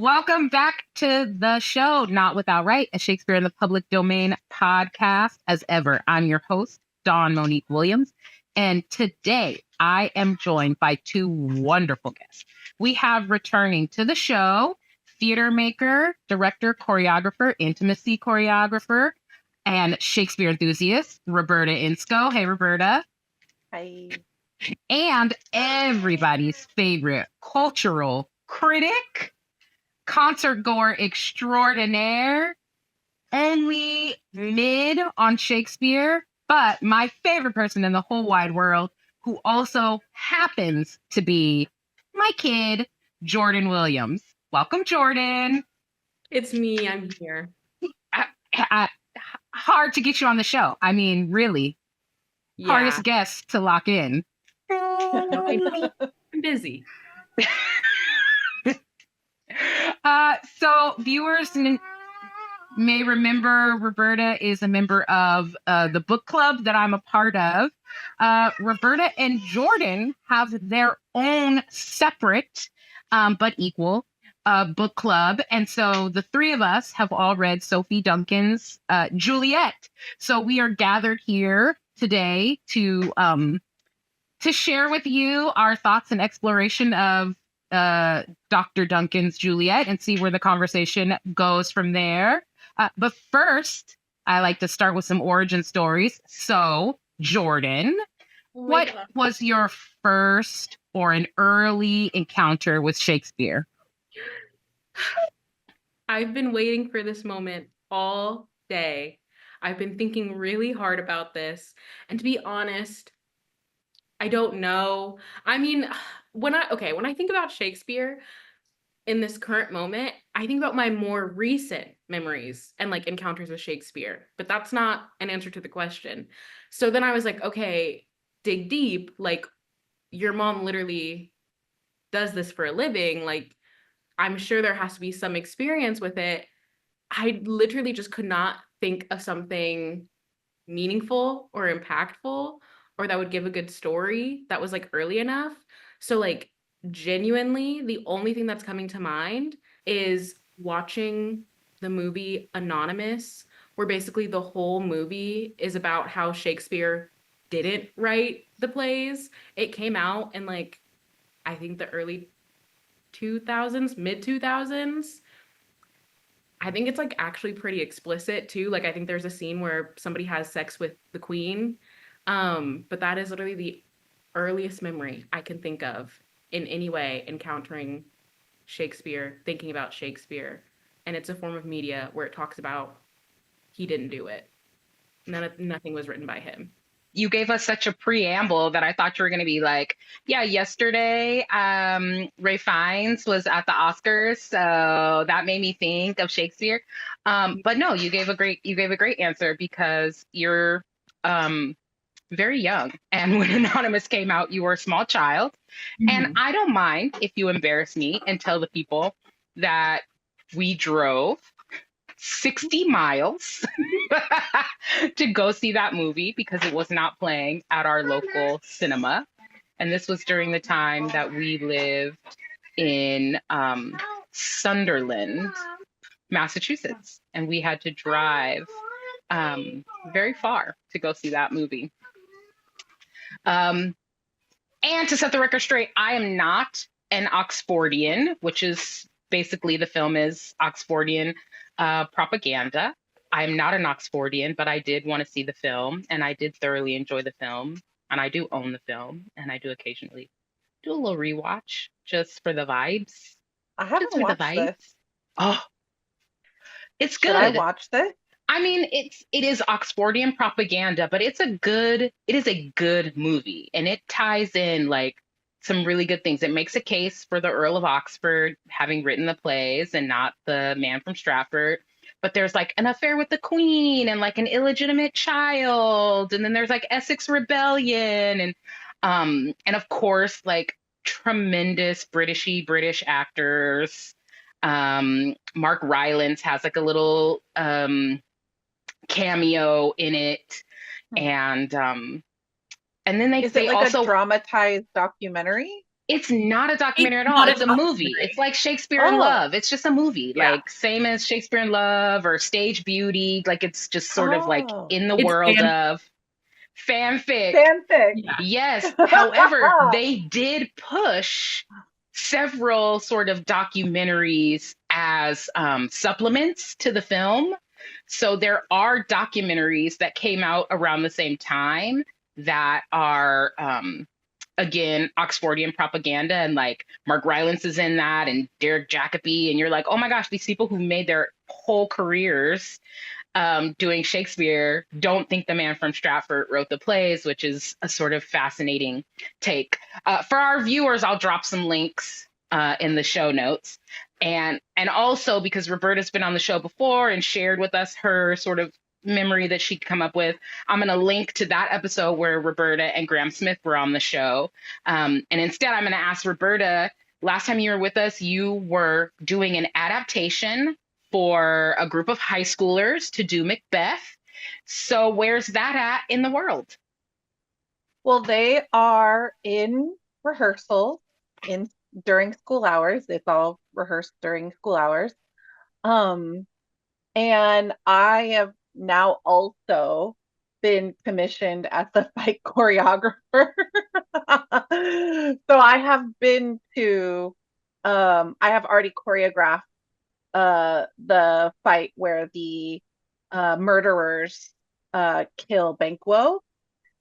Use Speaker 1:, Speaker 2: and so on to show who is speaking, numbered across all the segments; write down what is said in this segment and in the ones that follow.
Speaker 1: Welcome back to the show, Not Without Right, a Shakespeare in the Public Domain podcast. As ever, I'm your host, Dawn Monique Williams, and today I am joined by two wonderful guests. We have returning to the show, theater maker, director, choreographer, intimacy choreographer, and Shakespeare enthusiast, Roberta Inscho. Hey, Roberta.
Speaker 2: Hi.
Speaker 1: And everybody's favorite cultural critic, concert goer extraordinaire, only mid on Shakespeare, but my favorite person in the whole wide world, who also happens to be my kid, Jordyn Williams. Welcome, Jordyn.
Speaker 3: It's me. I'm here.
Speaker 1: Hard to get you on the show. I mean, really. Yeah. Hardest guest to lock in.
Speaker 3: I'm busy.
Speaker 1: So viewers may remember Roberta is a member of the book club that I'm a part of. Roberta and Jordyn have their own separate but equal book club. And so the three of us have all read Sophie Duncan's Juliet. So we are gathered here today to share with you our thoughts and exploration of Dr. Duncan's Juliet and see where the conversation goes from there. But first, I like to start with some origin stories. So, Jordyn, what was your first or an early encounter with Shakespeare?
Speaker 3: I've been waiting for this moment all day. I've been thinking really hard about this. And to be honest, I don't know. I mean, when I think about Shakespeare in this current moment, I think about my more recent memories and like encounters with Shakespeare, but that's not an answer to the question. So then I was like, okay, dig deep. Like, your mom literally does this for a living. Like, I'm sure there has to be some experience with it. I literally just could not think of something meaningful or impactful or that would give a good story that was like early enough. So like genuinely, the only thing that's coming to mind is watching the movie Anonymous, where basically the whole movie is about how Shakespeare didn't write the plays. It came out in like, I think the early 2000s, mid 2000s. I think it's like actually pretty explicit too. Like I think there's a scene where somebody has sex with the queen. But that is literally the earliest memory I can think of in any way encountering Shakespeare, thinking about Shakespeare. And it's a form of media where it talks about he didn't do it. Nothing was written by him.
Speaker 1: You gave us such a preamble that I thought you were going to be like, yeah, yesterday, Ray Fiennes was at the Oscars. So that made me think of Shakespeare. But no, you gave a great answer because you're, very young. And when Anonymous came out, you were a small child. Mm-hmm. And I don't mind if you embarrass me and tell the people that we drove 60 miles to go see that movie because it was not playing at our local cinema. And this was during the time that we lived in Sunderland, Massachusetts. And we had to drive very far to go see that movie. And to set the record straight, I am not an Oxfordian, which is basically the film is Oxfordian propaganda. I'm not an Oxfordian, but I did want to see the film and I did thoroughly enjoy the film and I do own the film and I do occasionally do a little rewatch just for the vibes.
Speaker 2: I haven't watched this.
Speaker 1: Oh, it's good.
Speaker 2: Should I watch this?
Speaker 1: I mean, it is Oxfordian propaganda, but it is a good movie and it ties in like some really good things. It makes a case for the Earl of Oxford having written the plays and not the man from Stratford. But there's like an affair with the queen and like an illegitimate child. And then there's like Essex Rebellion and of course, like tremendous British actors. Mark Rylance has like a little cameo in it, and then they
Speaker 2: is
Speaker 1: say
Speaker 2: it like
Speaker 1: also
Speaker 2: a dramatized documentary.
Speaker 1: It's not a documentary
Speaker 3: It's
Speaker 1: at all.
Speaker 3: not a
Speaker 1: It's a movie.
Speaker 3: documentary.
Speaker 1: It's like Shakespeare in
Speaker 2: Oh.
Speaker 1: Love. It's just a movie,
Speaker 3: Yeah.
Speaker 1: like same as Shakespeare in Love or Stage Beauty. Like it's just sort of like
Speaker 2: Oh.
Speaker 1: in the
Speaker 3: It's
Speaker 1: world
Speaker 3: fan-
Speaker 1: of fanfic.
Speaker 2: Fanfic.
Speaker 3: Yeah.
Speaker 1: Yes. However, they did push several sort of documentaries as supplements to the film. So there are documentaries that came out around the same time that are, again, Oxfordian propaganda, and like Mark Rylance is in that, and Derek Jacobi, and you're like, oh my gosh, these people who made their whole careers doing Shakespeare don't think the man from Stratford wrote the plays, which is a sort of fascinating take. For our viewers, I'll drop some links in the show notes. And also because Roberta's been on the show before and shared with us her sort of memory that she'd come up with, I'm going to link to that episode where Roberta and Graham Smith were on the show. And instead, I'm going to ask Roberta, last time you were with us, you were doing an adaptation for a group of high schoolers to do Macbeth. So where's that at in the world?
Speaker 2: Well, they are in rehearsal during school hours. It's all rehearsed during school hours. And I have now also been commissioned as a fight choreographer. So I have been to I have already choreographed the fight where the murderers kill Banquo.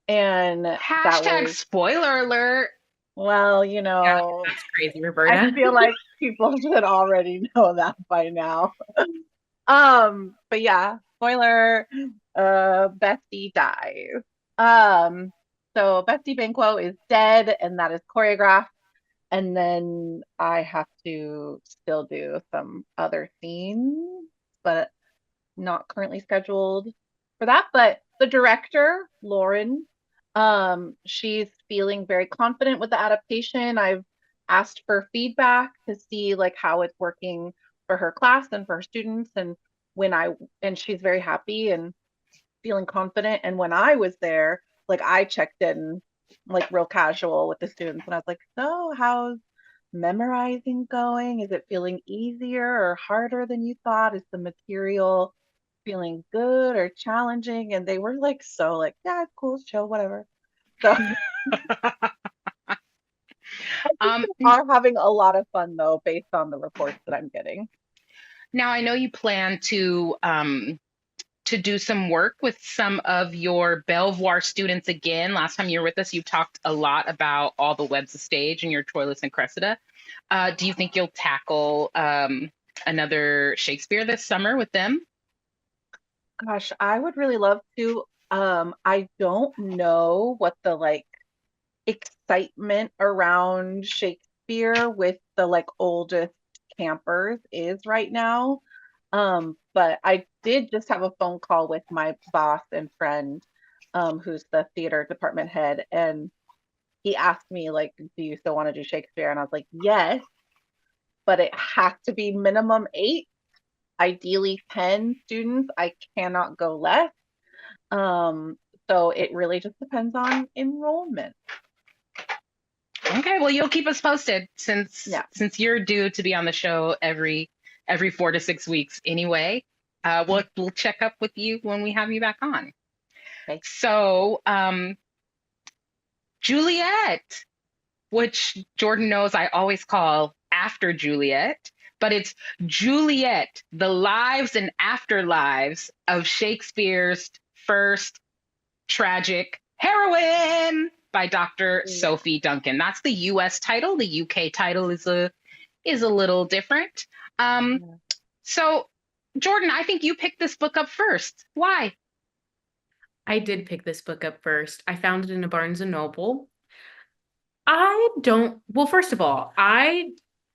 Speaker 2: And
Speaker 1: Hashtag spoiler alert.
Speaker 2: Well,
Speaker 3: Yeah, that's crazy, Roberta.
Speaker 2: I feel like people should already know that by now. But yeah, spoiler, Bestie dies. So Bestie Banquo is dead, and that is choreographed. And then I have to still do some other scenes, but not currently scheduled for that. But the director, Lauren, she's feeling very confident with the adaptation. I've asked for feedback to see like how it's working for her class and for her students, and she's very happy and feeling confident. And when I was there, like I checked in like real casual with the students, and I was like, so how's memorizing going? Is it feeling easier or harder than you thought? Is the material feeling good or challenging? And they were like, so like, yeah, cool, chill, whatever. So are having a lot of fun though, based on the reports that I'm getting.
Speaker 1: Now I know you plan to do some work with some of your Belvoir students again. Last time you were with us, you talked a lot about all the webs of stage and your Troilus and Cressida. Do you think you'll tackle another Shakespeare this summer with them?
Speaker 2: Gosh, I would really love to. I don't know what the like excitement around Shakespeare with the like oldest campers is right now. But I did just have a phone call with my boss and friend, who's the theater department head, and he asked me like, do you still want to do Shakespeare? And I was like, yes, but it has to be minimum 8, ideally 10 students. I cannot go less. So it really just depends on enrollment.
Speaker 1: Okay, well, you'll keep us posted since you're due to be on the show every 4 to 6 weeks anyway. We'll check up with you when we have you back on.
Speaker 2: Okay.
Speaker 1: So, Juliet, which Jordyn knows I always call after Juliet, but it's Juliet, the lives and afterlives of Shakespeare's first tragic heroine by Dr. Sophie Duncan. That's the US title. The UK title is a little different. So, Jordyn, I think you picked this book up first. Why?
Speaker 3: I did pick this book up first. I found it in a Barnes & Noble. Well, first of all, I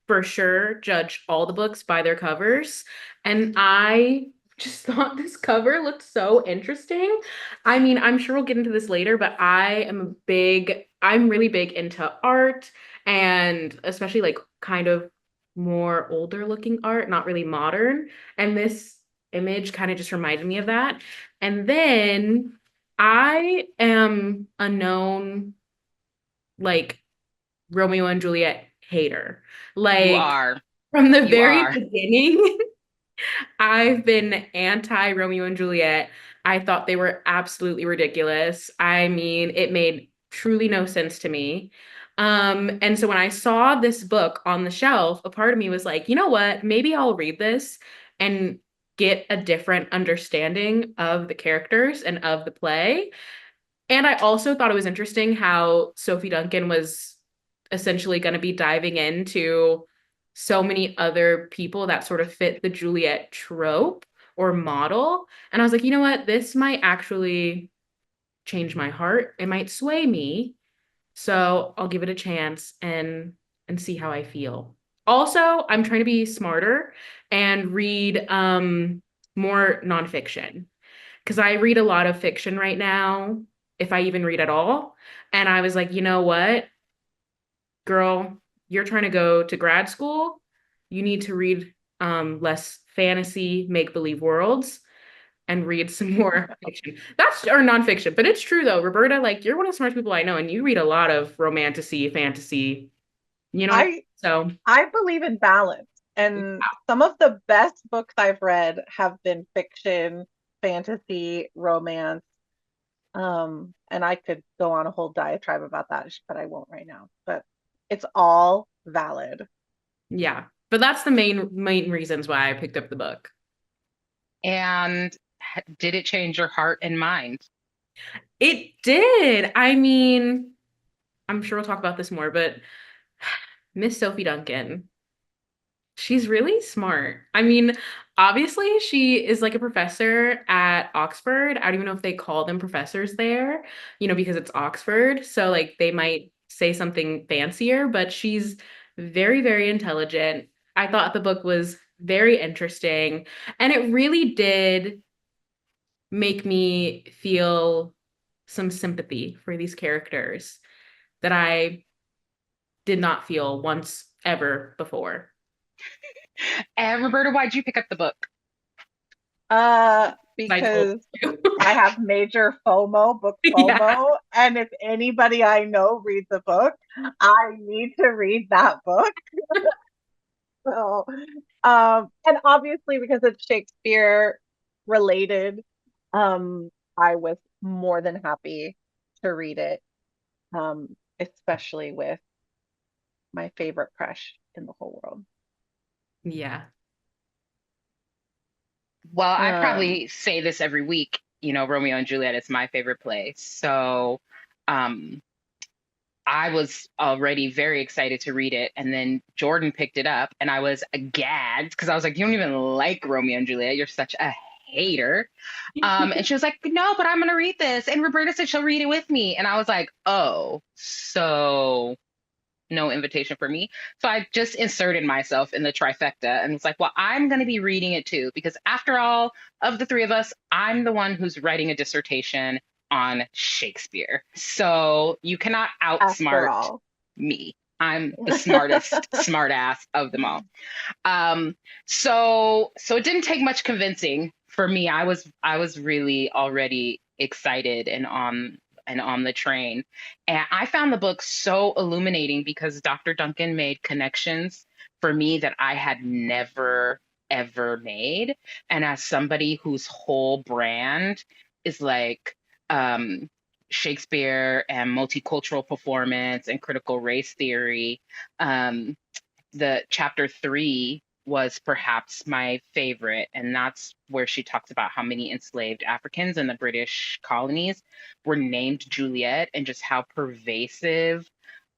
Speaker 3: for sure judge all the books by their covers, and I just thought this cover looked so interesting. I mean, I'm sure we'll get into this later, but I'm really big into art, and especially like kind of more older looking art, not really modern. And this image kind of just reminded me of that. And then I am a known like Romeo and Juliet hater.
Speaker 1: You
Speaker 3: Like
Speaker 1: are.
Speaker 3: from the
Speaker 1: You
Speaker 3: very
Speaker 1: are.
Speaker 3: beginning, I've been anti Romeo and Juliet. I thought they were absolutely ridiculous. I mean, it made truly no sense to me. And so when I saw this book on the shelf, a part of me was like, you know what? Maybe I'll read this and get a different understanding of the characters and of the play. And I also thought it was interesting how Sophie Duncan was essentially going to be diving into so many other people that sort of fit the Juliet trope or model. And I was like, you know what? This might actually change my heart. It might sway me. So I'll give it a chance and see how I feel. Also, I'm trying to be smarter and read more nonfiction because I read a lot of fiction right now, if I even read at all. And I was like, you know what, girl, you're trying to go to grad school. You need to read less fantasy, make-believe worlds and read some more fiction. That's or nonfiction, but it's true though, Roberta. Like you're one of the smartest people I know, and you read a lot of romantasy, fantasy. You know,
Speaker 2: I
Speaker 3: so
Speaker 2: I believe in balance, and some of the best books I've read have been fiction, fantasy, romance. And I could go on a whole diatribe about that, but I won't right now. But it's all valid.
Speaker 3: yeah. But that's the main reasons why I picked up the book.
Speaker 1: And did it change your heart and mind?
Speaker 3: It did. I mean, I'm sure we'll talk about this more, but Miss Sophie Duncan, she's really smart. I mean, obviously, she is like a professor at Oxford. I don't even know if they call them professors there, because it's Oxford. So, like, they might say something fancier, but she's very, very intelligent. I thought the book was very interesting, and it really did make me feel some sympathy for these characters that I did not feel once ever before.
Speaker 1: And Roberta, why'd you pick up the book?
Speaker 2: Because I have major FOMO, book FOMO,
Speaker 3: Yeah.
Speaker 2: and if anybody I know reads a book, I need to read that book. So, and obviously because it's Shakespeare related, I was more than happy to read it, especially with my favorite crush in the whole world.
Speaker 3: Yeah.
Speaker 1: Well, I probably say this every week, Romeo and Juliet is my favorite play. So I was already very excited to read it. And then Jordyn picked it up and I was gagged because I was like, you don't even like Romeo and Juliet. You're such a hater. And she was like, no, but I'm going to read this. And Roberta said she'll read it with me. And I was like, oh, so no invitation for me. So I just inserted myself in the trifecta and was like, well, I'm going to be reading it too, because after all, of the three of us, I'm the one who's writing a dissertation on Shakespeare. So you cannot outsmart me. I'm the smartest smartass of them all. So it didn't take much convincing for me. I was really already excited and on the train. And I found the book so illuminating because Dr. Duncan made connections for me that I had never, ever made. And as somebody whose whole brand is like Shakespeare and multicultural performance and critical race theory, the chapter 3 was perhaps my favorite. And that's where she talks about how many enslaved Africans in the British colonies were named Juliet and just how pervasive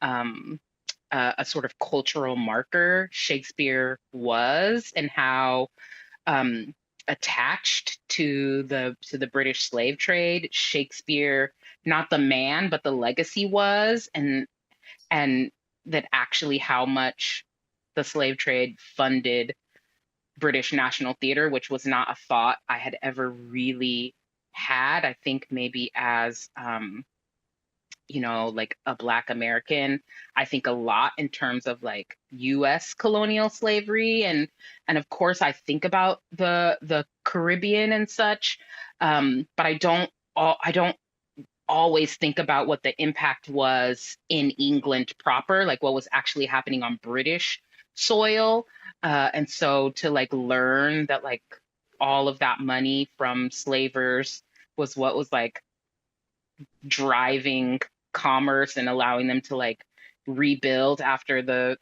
Speaker 1: a sort of cultural marker Shakespeare was, and how attached to the British slave trade Shakespeare, not the man, but the legacy was, and that actually how much the slave trade funded British National Theatre, which was not a thought I had ever really had. I think maybe as, like a Black American, I think a lot in terms of like U.S. colonial slavery, and of course I think about the Caribbean and such, but I don't always think about what the impact was in England proper, like what was actually happening on British soil. And so to like learn that like all of that money from slavers was what was like driving commerce and allowing them to like rebuild after the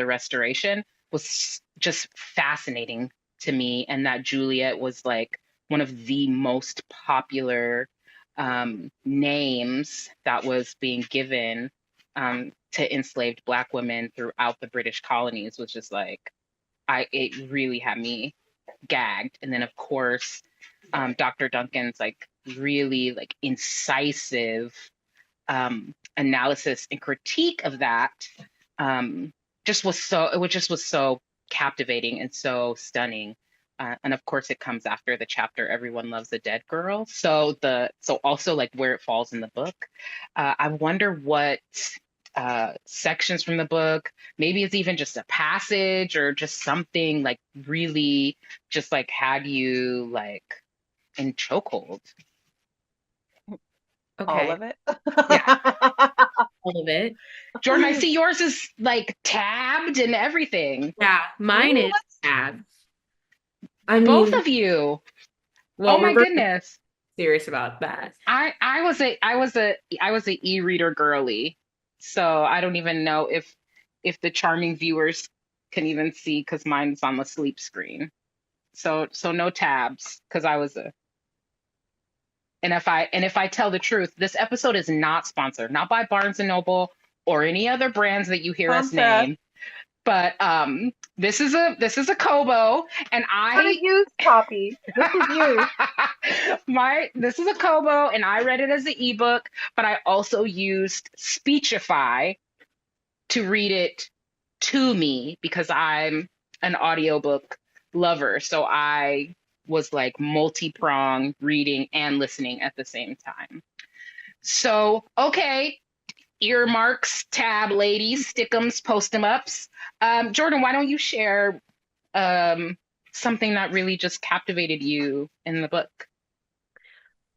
Speaker 1: restoration was just fascinating to me. And that Juliet was like one of the most popular names that was being given to enslaved Black women throughout the British colonies was just like, it really had me gagged. And then of course, Dr. Duncan's like really like incisive analysis and critique of that just was so captivating and so stunning. And of course, it comes after the chapter "Everyone Loves a Dead Girl." So also like where it falls in the book. I wonder what sections from the book, maybe it's even just a passage or just something like really just like had you like in chokehold.
Speaker 3: Okay.
Speaker 2: All of it.
Speaker 1: Yeah.
Speaker 3: All of it.
Speaker 1: Jordyn, I see yours is like tabbed and everything.
Speaker 3: Yeah, mine is tabbed. I mean,
Speaker 1: Both of you.
Speaker 3: well,
Speaker 1: Oh my
Speaker 3: Roberta-
Speaker 1: goodness.
Speaker 3: serious about that.
Speaker 1: I was a e-reader girly. So I don't even know if the charming viewers can even see because mine's on the sleep screen. So no tabs because I was a. And if I tell the truth, this episode is not sponsored, not by Barnes and Noble or any other brands that you hear us name. But this is a Kobo, and
Speaker 2: Not a used copy. This is you.
Speaker 1: This is a Kobo, and I read it as an ebook, but I also used Speechify to read it to me because I'm an audiobook lover. So I was like multi-pronged reading and listening at the same time. So, okay, earmarks, tab ladies, stick'ems, post-em-ups. Jordyn, why don't you share something that really just captivated you in the book?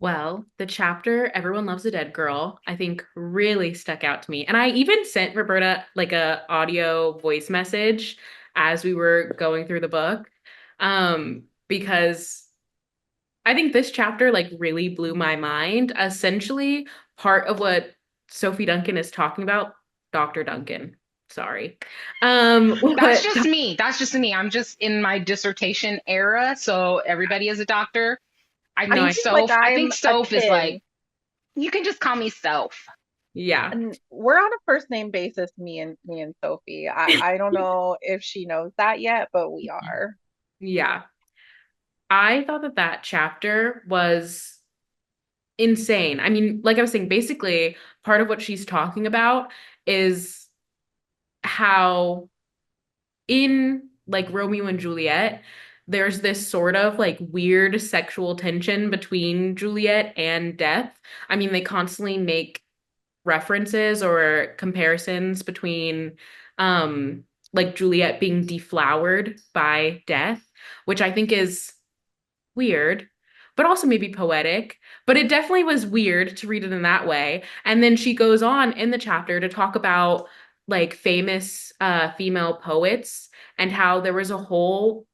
Speaker 3: Well, the chapter "Everyone Loves a Dead Girl" I think really stuck out to me. And I even sent Roberta like a audio voice message as we were going through the book. Because I think this chapter like really blew my mind. Essentially, part of what Sophie Duncan is talking about, Dr. Duncan. Sorry.
Speaker 1: That's just me. That's just me. I'm just in my dissertation era, so everybody is a doctor. I think Soph is like, you can just call me Soph.
Speaker 3: Yeah.
Speaker 2: And we're on a first name basis, me and Sophie. I don't know if she knows that yet, but we are.
Speaker 3: Yeah. I thought that chapter was insane. I mean, like I was saying, basically, part of what she's talking about is how in like Romeo and Juliet, there's this sort of like weird sexual tension between Juliet and Death. I mean, they constantly make references or comparisons between like Juliet being deflowered by Death, which I think is weird, but also maybe poetic. But it definitely was weird to read it in that way. And then she goes on in the chapter to talk about like famous female poets and how there was a whole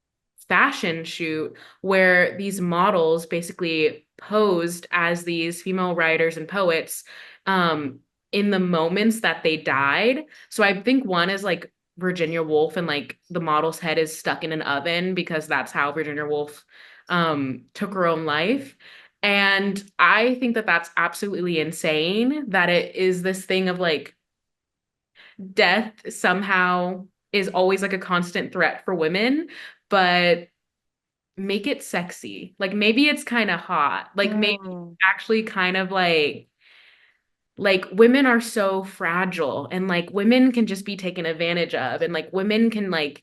Speaker 3: fashion shoot where these models basically posed as these female writers and poets in the moments that they died. So I think one is like Virginia Woolf, and like the model's head is stuck in an oven because that's how Virginia Woolf took her own life. And I think that that's absolutely insane that it is this thing of like death somehow is always like a constant threat for women, but make it sexy. Like maybe it's kind of hot. Like maybe actually kind of like women are so fragile and like women can just be taken advantage of and like women can like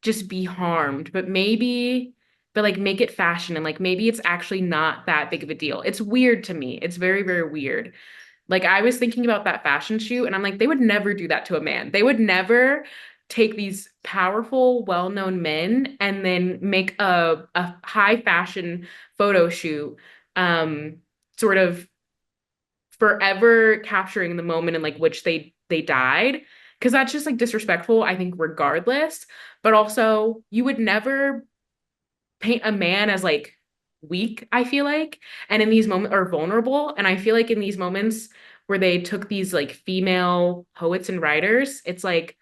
Speaker 3: just be harmed, but like make it fashion and like maybe it's actually not that big of a deal. It's weird to me. It's very, very weird. Like I was thinking about that fashion shoot and I'm like, they would never do that to a man. They would never take these powerful, well-known men and then make a high fashion photo shoot sort of forever capturing the moment in like which they died, because that's just like disrespectful, I think, regardless. But also, you would never paint a man as like weak, I feel like, and in these moments, or vulnerable. And I feel like in these moments where they took these like female poets and writers, it's like,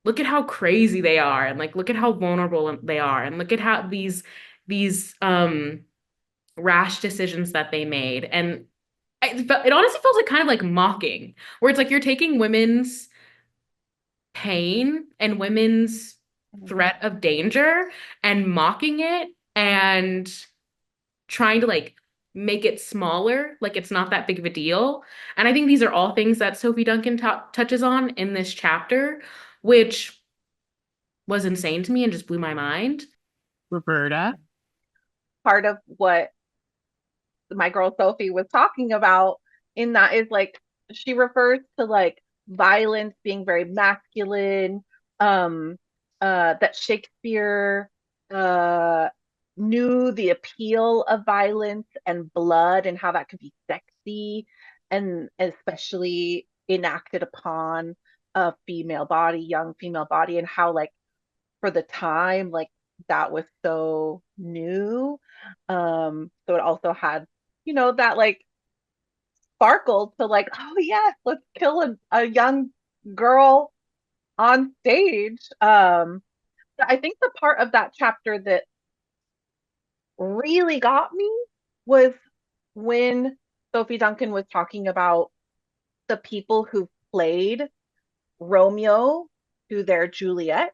Speaker 3: look at how crazy they are, and like look at how vulnerable they are, and look at how these rash decisions that they made. And it honestly feels like kind of like mocking, where it's like you're taking women's pain and women's threat of danger and mocking it and trying to like make it smaller, like it's not that big of a deal. And I think these are all things that Sophie Duncan touches on in this chapter, which was insane to me and just blew my mind.
Speaker 1: Roberta.
Speaker 2: Part of what my girl Sophie was talking about in that is like she refers to like violence being very masculine, that Shakespeare knew the appeal of violence and blood and how that could be sexy and especially enacted upon a female body, young female body, and how like for the time like that was so new. So it also had, you know, that like sparkle to like, oh yes, let's kill a young girl on stage. I think the part of that chapter that really got me was when Sophie Duncan was talking about the people who played Romeo to their Juliet.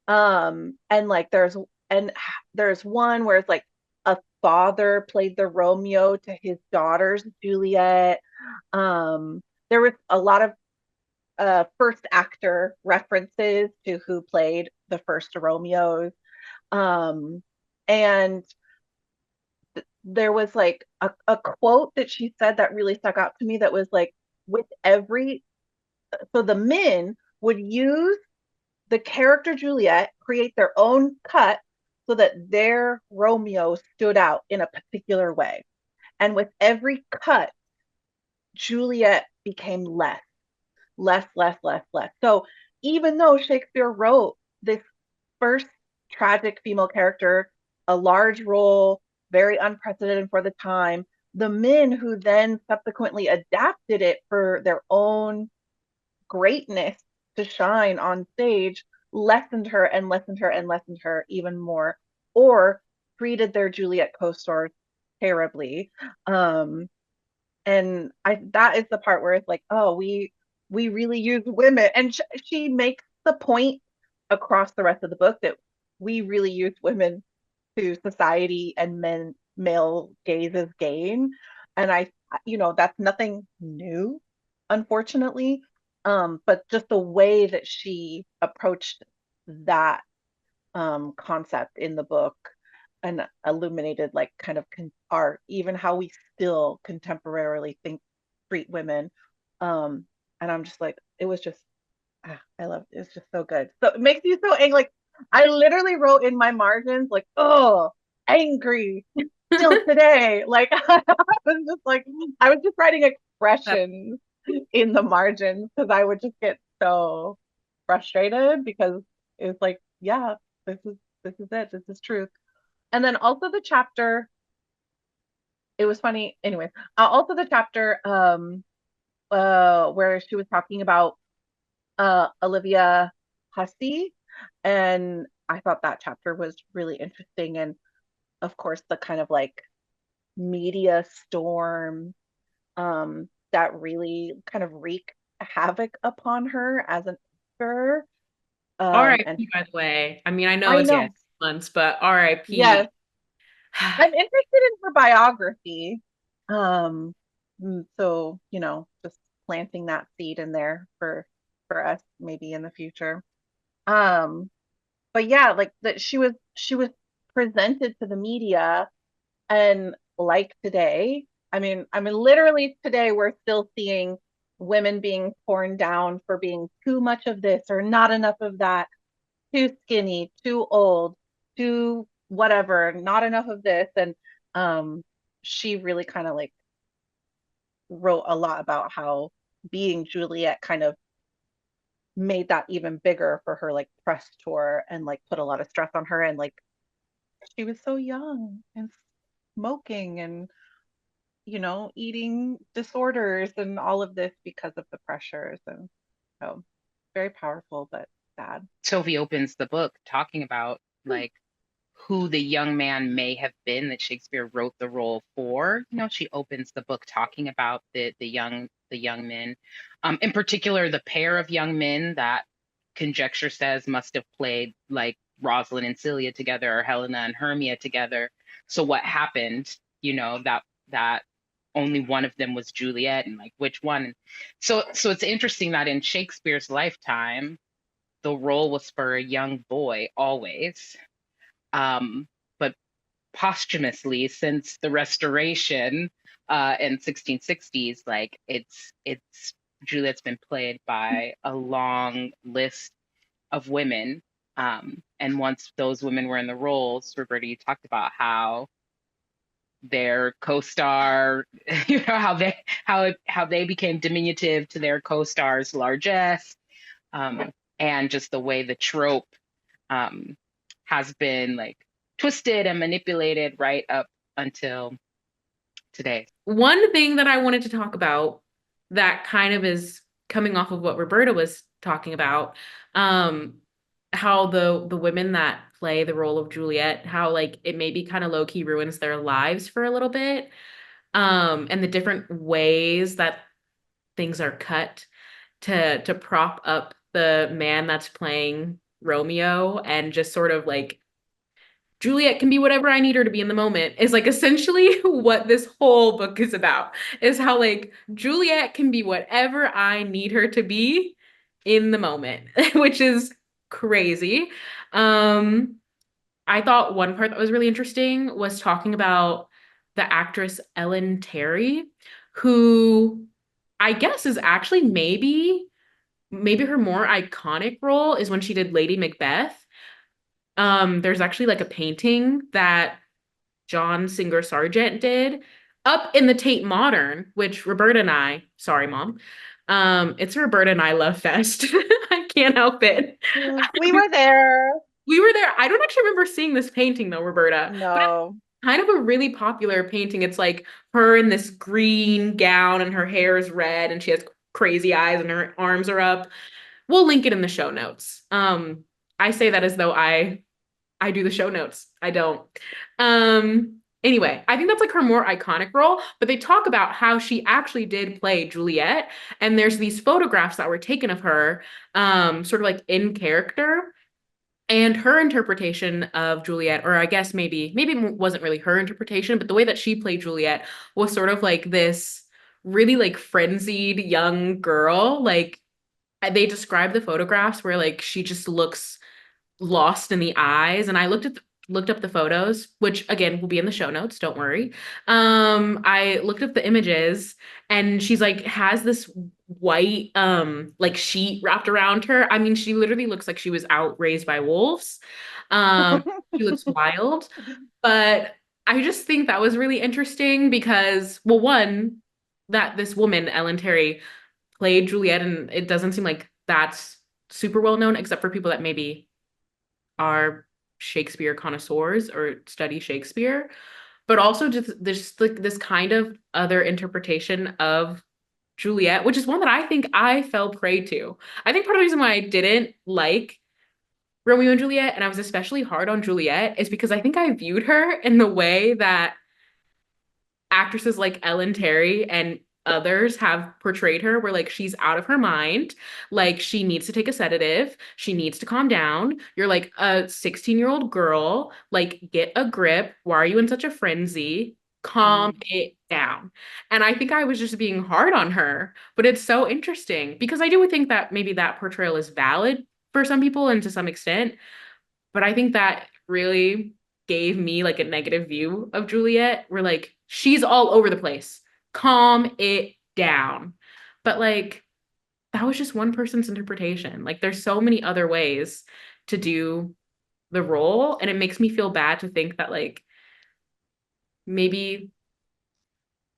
Speaker 2: And like there's one where it's like a father played the Romeo to his daughter's Juliet. There was a lot of first actor references to who played the first Romeos. And there was like a quote that she said that really stuck out to me that was like, with every, so the men would use the character Juliet, create their own cut so that their Romeo stood out in a particular way. And with every cut, Juliet became less. So even though Shakespeare wrote this first tragic female character, a large role, very unprecedented for the time, the men who then subsequently adapted it for their own greatness to shine on stage lessened her and lessened her and lessened her even more, or treated their Juliet co-stars terribly. And that is the part where it's like, oh, we really use women, and she makes the point across the rest of the book that we really use women to society and male gaze's gain. And that's nothing new, unfortunately. But just the way that she approached that concept in the book and illuminated like kind of art, even how we still contemporarily treat women. And I'm just like, it was just, I love it. It's just so good. So it makes you so angry. Like I literally wrote in my margins, like, oh, angry still today. Like I was just writing expressions in the margins because I would just get so frustrated because it's like, yeah, this is it. This is truth. And then also the chapter, it was funny. Anyway, also the chapter where she was talking about Olivia Hussey, and I thought that chapter was really interesting. And of course, the kind of like media storm that really kind of wreaked havoc upon her as an actor.
Speaker 3: R.I.P. By the way. I mean, I know
Speaker 2: I
Speaker 3: it's
Speaker 2: know.
Speaker 3: months, but R.I.P.
Speaker 2: Yes. I'm interested in her biography. So, just planting that seed in there for us maybe in the future. But yeah, like that she was presented to the media, and like today, I mean literally today we're still seeing women being torn down for being too much of this or not enough of that, too skinny, too old, too whatever, not enough of this. And she really kind of like wrote a lot about how being Juliet kind of made that even bigger for her like press tour, and like put a lot of stress on her, and like she was so young and smoking and eating disorders and all of this because of the pressures. And so very powerful, but sad.
Speaker 1: Sophie opens the book talking about like who the young man may have been that Shakespeare wrote the role for. She opens the book talking about the young men, in particular the pair of young men that conjecture says must have played like Rosalind and Celia together, or Helena and Hermia together. So what happened? That only one of them was Juliet, and like which one? So it's interesting that in Shakespeare's lifetime, the role was for a young boy always. But posthumously, since the Restoration in 1660s, like it's Juliet's been played by a long list of women. And once those women were in the roles, Roberta, you talked about how their co-star, how they became diminutive to their co-star's largesse, and just the way the trope has been like twisted and manipulated right up until today.
Speaker 3: One thing that I wanted to talk about that kind of is coming off of what Roberta was talking about, how the women that play the role of Juliet, how like it maybe kind of low-key ruins their lives for a little bit, and the different ways that things are cut to prop up the man that's playing Romeo, and just sort of like Juliet can be whatever I need her to be in the moment, is like essentially what this whole book is about, is how like Juliet can be whatever I need her to be in the moment, which is crazy. I thought one part that was really interesting was talking about the actress Ellen Terry, who I guess is actually maybe her more iconic role is when she did Lady Macbeth. There's actually like a painting that John Singer Sargent did up in the Tate Modern, which Roberta and I, sorry, Mom. It's a Roberta and I love fest. I can't help it.
Speaker 2: We were there.
Speaker 3: We were there. I don't actually remember seeing this painting though, Roberta. But
Speaker 2: No.
Speaker 3: it's kind of a really popular painting. It's like her in this green gown and her hair is red and she has crazy eyes and her arms are up. We'll link it in the show notes. I say that as though I do the show notes. I don't. Anyway, I think that's like her more iconic role, but they talk about how she actually did play Juliet, and there's these photographs that were taken of her, sort of like in character, and her interpretation of Juliet, or I guess maybe it wasn't really her interpretation, but the way that she played Juliet was sort of like this really like frenzied young girl. Like they describe the photographs where like she just looks lost in the eyes, and I looked up the photos, which again will be in the show notes, don't worry. I looked up the images, and she's like has this white like sheet wrapped around her. I mean, she literally looks like she was out raised by wolves. She looks wild, but I just think that was really interesting because, well, one, that this woman Ellen Terry played Juliet, and it doesn't seem like that's super well known except for people that maybe are Shakespeare connoisseurs or study Shakespeare, but also just there's like this kind of other interpretation of Juliet, which is one that I think I fell prey to. I think part of the reason why I didn't like Romeo and Juliet, and I was especially hard on Juliet, is because I think I viewed her in the way that actresses like Ellen Terry and others have portrayed her, where like she's out of her mind, like she needs to take a sedative, she needs to calm down. You're like a 16-year-old girl, like get a grip. Why are you in such a frenzy? Calm it down. And I think I was just being hard on her, but it's so interesting because I do think that maybe that portrayal is valid for some people and to some extent, but I think that really gave me like a negative view of Juliet, where like she's all over the place. Calm it down. But like that was just one person's interpretation. Like there's so many other ways to do the role, and it makes me feel bad to think that like maybe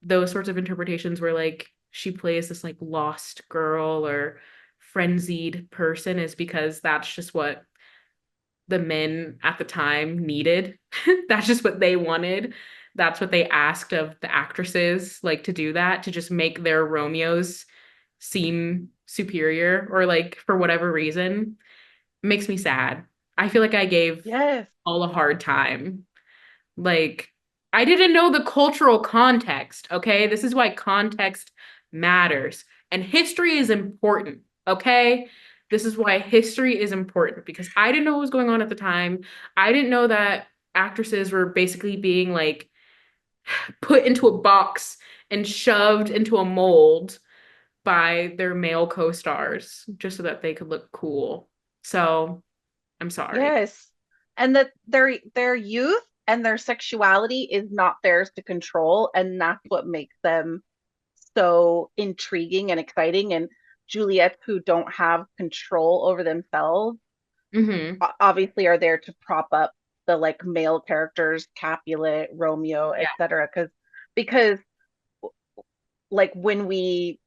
Speaker 3: those sorts of interpretations where like she plays this like lost girl or frenzied person is because that's just what the men at the time needed. That's just what they wanted. That's what they asked of the actresses, like to do that, to just make their Romeos seem superior or like for whatever reason. It makes me sad. I feel like I gave
Speaker 2: Yes.
Speaker 3: all a hard time. Like, I didn't know the cultural context, okay? This is why context matters. And history is important, okay? This is why history is important because I didn't know what was going on at the time. I didn't know that actresses were basically being like put into a box and shoved into a mold by their male co-stars just so that they could look cool. So, I'm sorry.
Speaker 2: Yes. And that their youth and their sexuality is not theirs to control, and that's what makes them so intriguing and exciting. And Juliets who don't have control over themselves
Speaker 3: Mm-hmm.
Speaker 2: obviously are there to prop up the like male characters, Capulet, Romeo,
Speaker 3: Yeah.
Speaker 2: etc. Because like when we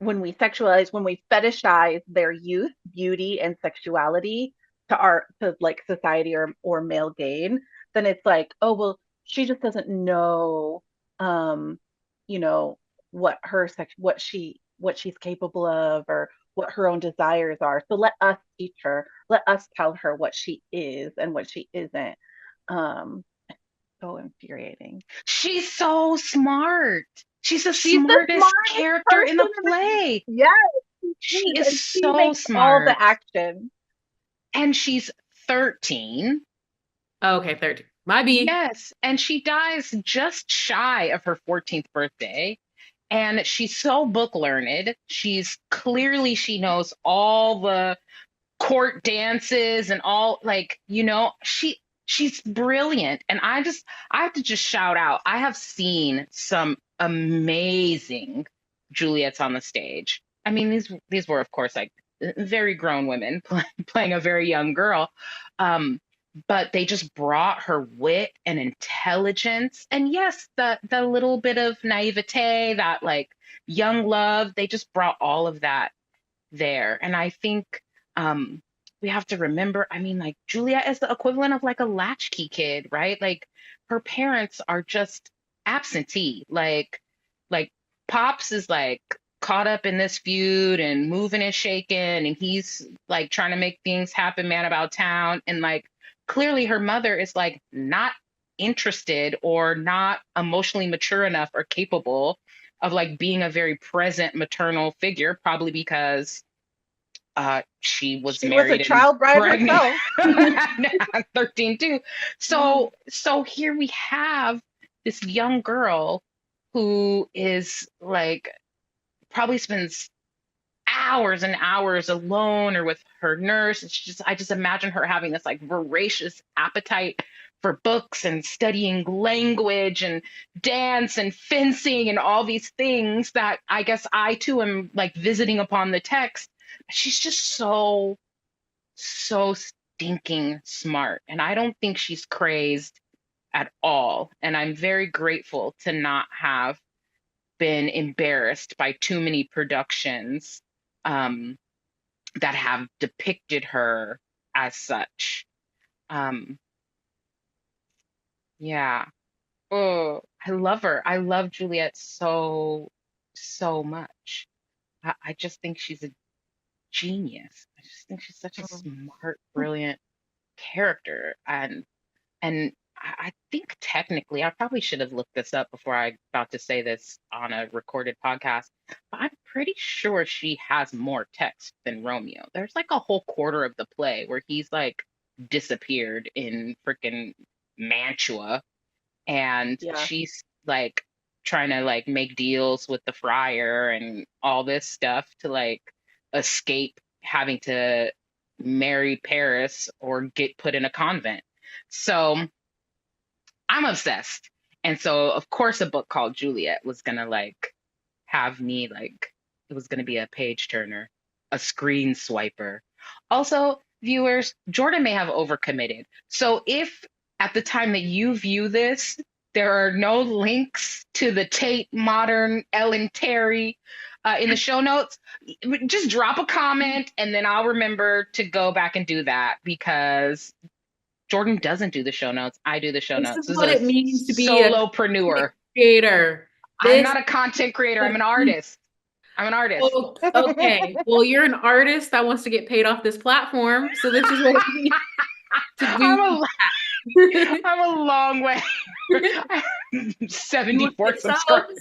Speaker 2: sexualize, when we fetishize their youth, beauty, and sexuality to art, to like society or male gain, then it's like, oh well, she just doesn't know, um, you know, what she's capable of, or what her own desires are. So let us teach her, let us tell her what she is and what she isn't. Um, so infuriating.
Speaker 1: She's so smart. She's the
Speaker 2: She's the
Speaker 1: smartest
Speaker 2: smartest
Speaker 1: character in the
Speaker 2: person in
Speaker 1: play.
Speaker 2: the, yes,
Speaker 1: She
Speaker 2: and
Speaker 1: is
Speaker 2: she
Speaker 1: so
Speaker 2: makes all
Speaker 1: smart.
Speaker 2: the action.
Speaker 1: And she's 13.
Speaker 3: Okay, 13. My B.
Speaker 1: Yes. And she dies just shy of her 14th birthday. And she's so book learned. She knows all the court dances and all, like, she's brilliant. And I have to just shout out, I have seen some amazing Juliets on the stage. I mean, these were of course like very grown women playing a very young girl. But they just brought her wit and intelligence, and yes, the little bit of naivete, that like young love, they just brought all of that there. And I think um we have to remember, I mean, like, Juliet is the equivalent of like a latchkey kid, right? Like, her parents are just absentee. Like Pops is like caught up in this feud and moving and shaking, and he's like trying to make things happen, man, about town. And like, clearly her mother is like not interested or not emotionally mature enough or capable of like being a very present maternal figure, probably because she was
Speaker 2: She was a
Speaker 1: married and
Speaker 2: child bride
Speaker 1: pregnant
Speaker 2: herself.
Speaker 1: at 13 too. So here we have this young girl who is like, probably spends hours and hours alone or with her nurse. I just imagine her having this like voracious appetite for books and studying language and dance and fencing and all these things that I guess I too am like visiting upon the text. She's just so stinking smart. And I don't think she's crazed at all. And I'm very grateful to not have been embarrassed by too many productions um, that have depicted her as such. Um, yeah. Oh, I love her. I love Juliet so much. I just think she's a genius. I just think she's such a smart, brilliant character. And I think technically, I probably should have looked this up before I about to say this on a recorded podcast, but I'm pretty sure she has more text than Romeo. There's like a whole quarter of the play where he's like disappeared in freaking Mantua, and
Speaker 2: Yeah.
Speaker 1: she's like trying to like make deals with the friar and all this stuff to like escape having to marry Paris or get put in a convent. So I'm obsessed. And so of course a book called Juliet was gonna like have me like, it was gonna be a page turner, a screen swiper. Also, viewers, Jordyn may have overcommitted. So if at the time that you view this, There are no links to the Tate Modern Ellen Terry in the show notes. Just drop a comment and then I'll remember to go back and do that because Jordyn doesn't do the show notes. I do the show
Speaker 3: This is
Speaker 1: notes. This
Speaker 3: what
Speaker 1: is
Speaker 3: it means
Speaker 1: a
Speaker 3: to be a
Speaker 1: solopreneur.
Speaker 3: creator.
Speaker 1: I'm
Speaker 3: This
Speaker 1: not a content creator. I'm an artist. I'm an artist.
Speaker 3: Oh, okay. Well, you're an artist that wants to get paid off this platform, so this is what it means to do.
Speaker 1: I'm a long way. 74 subscribers.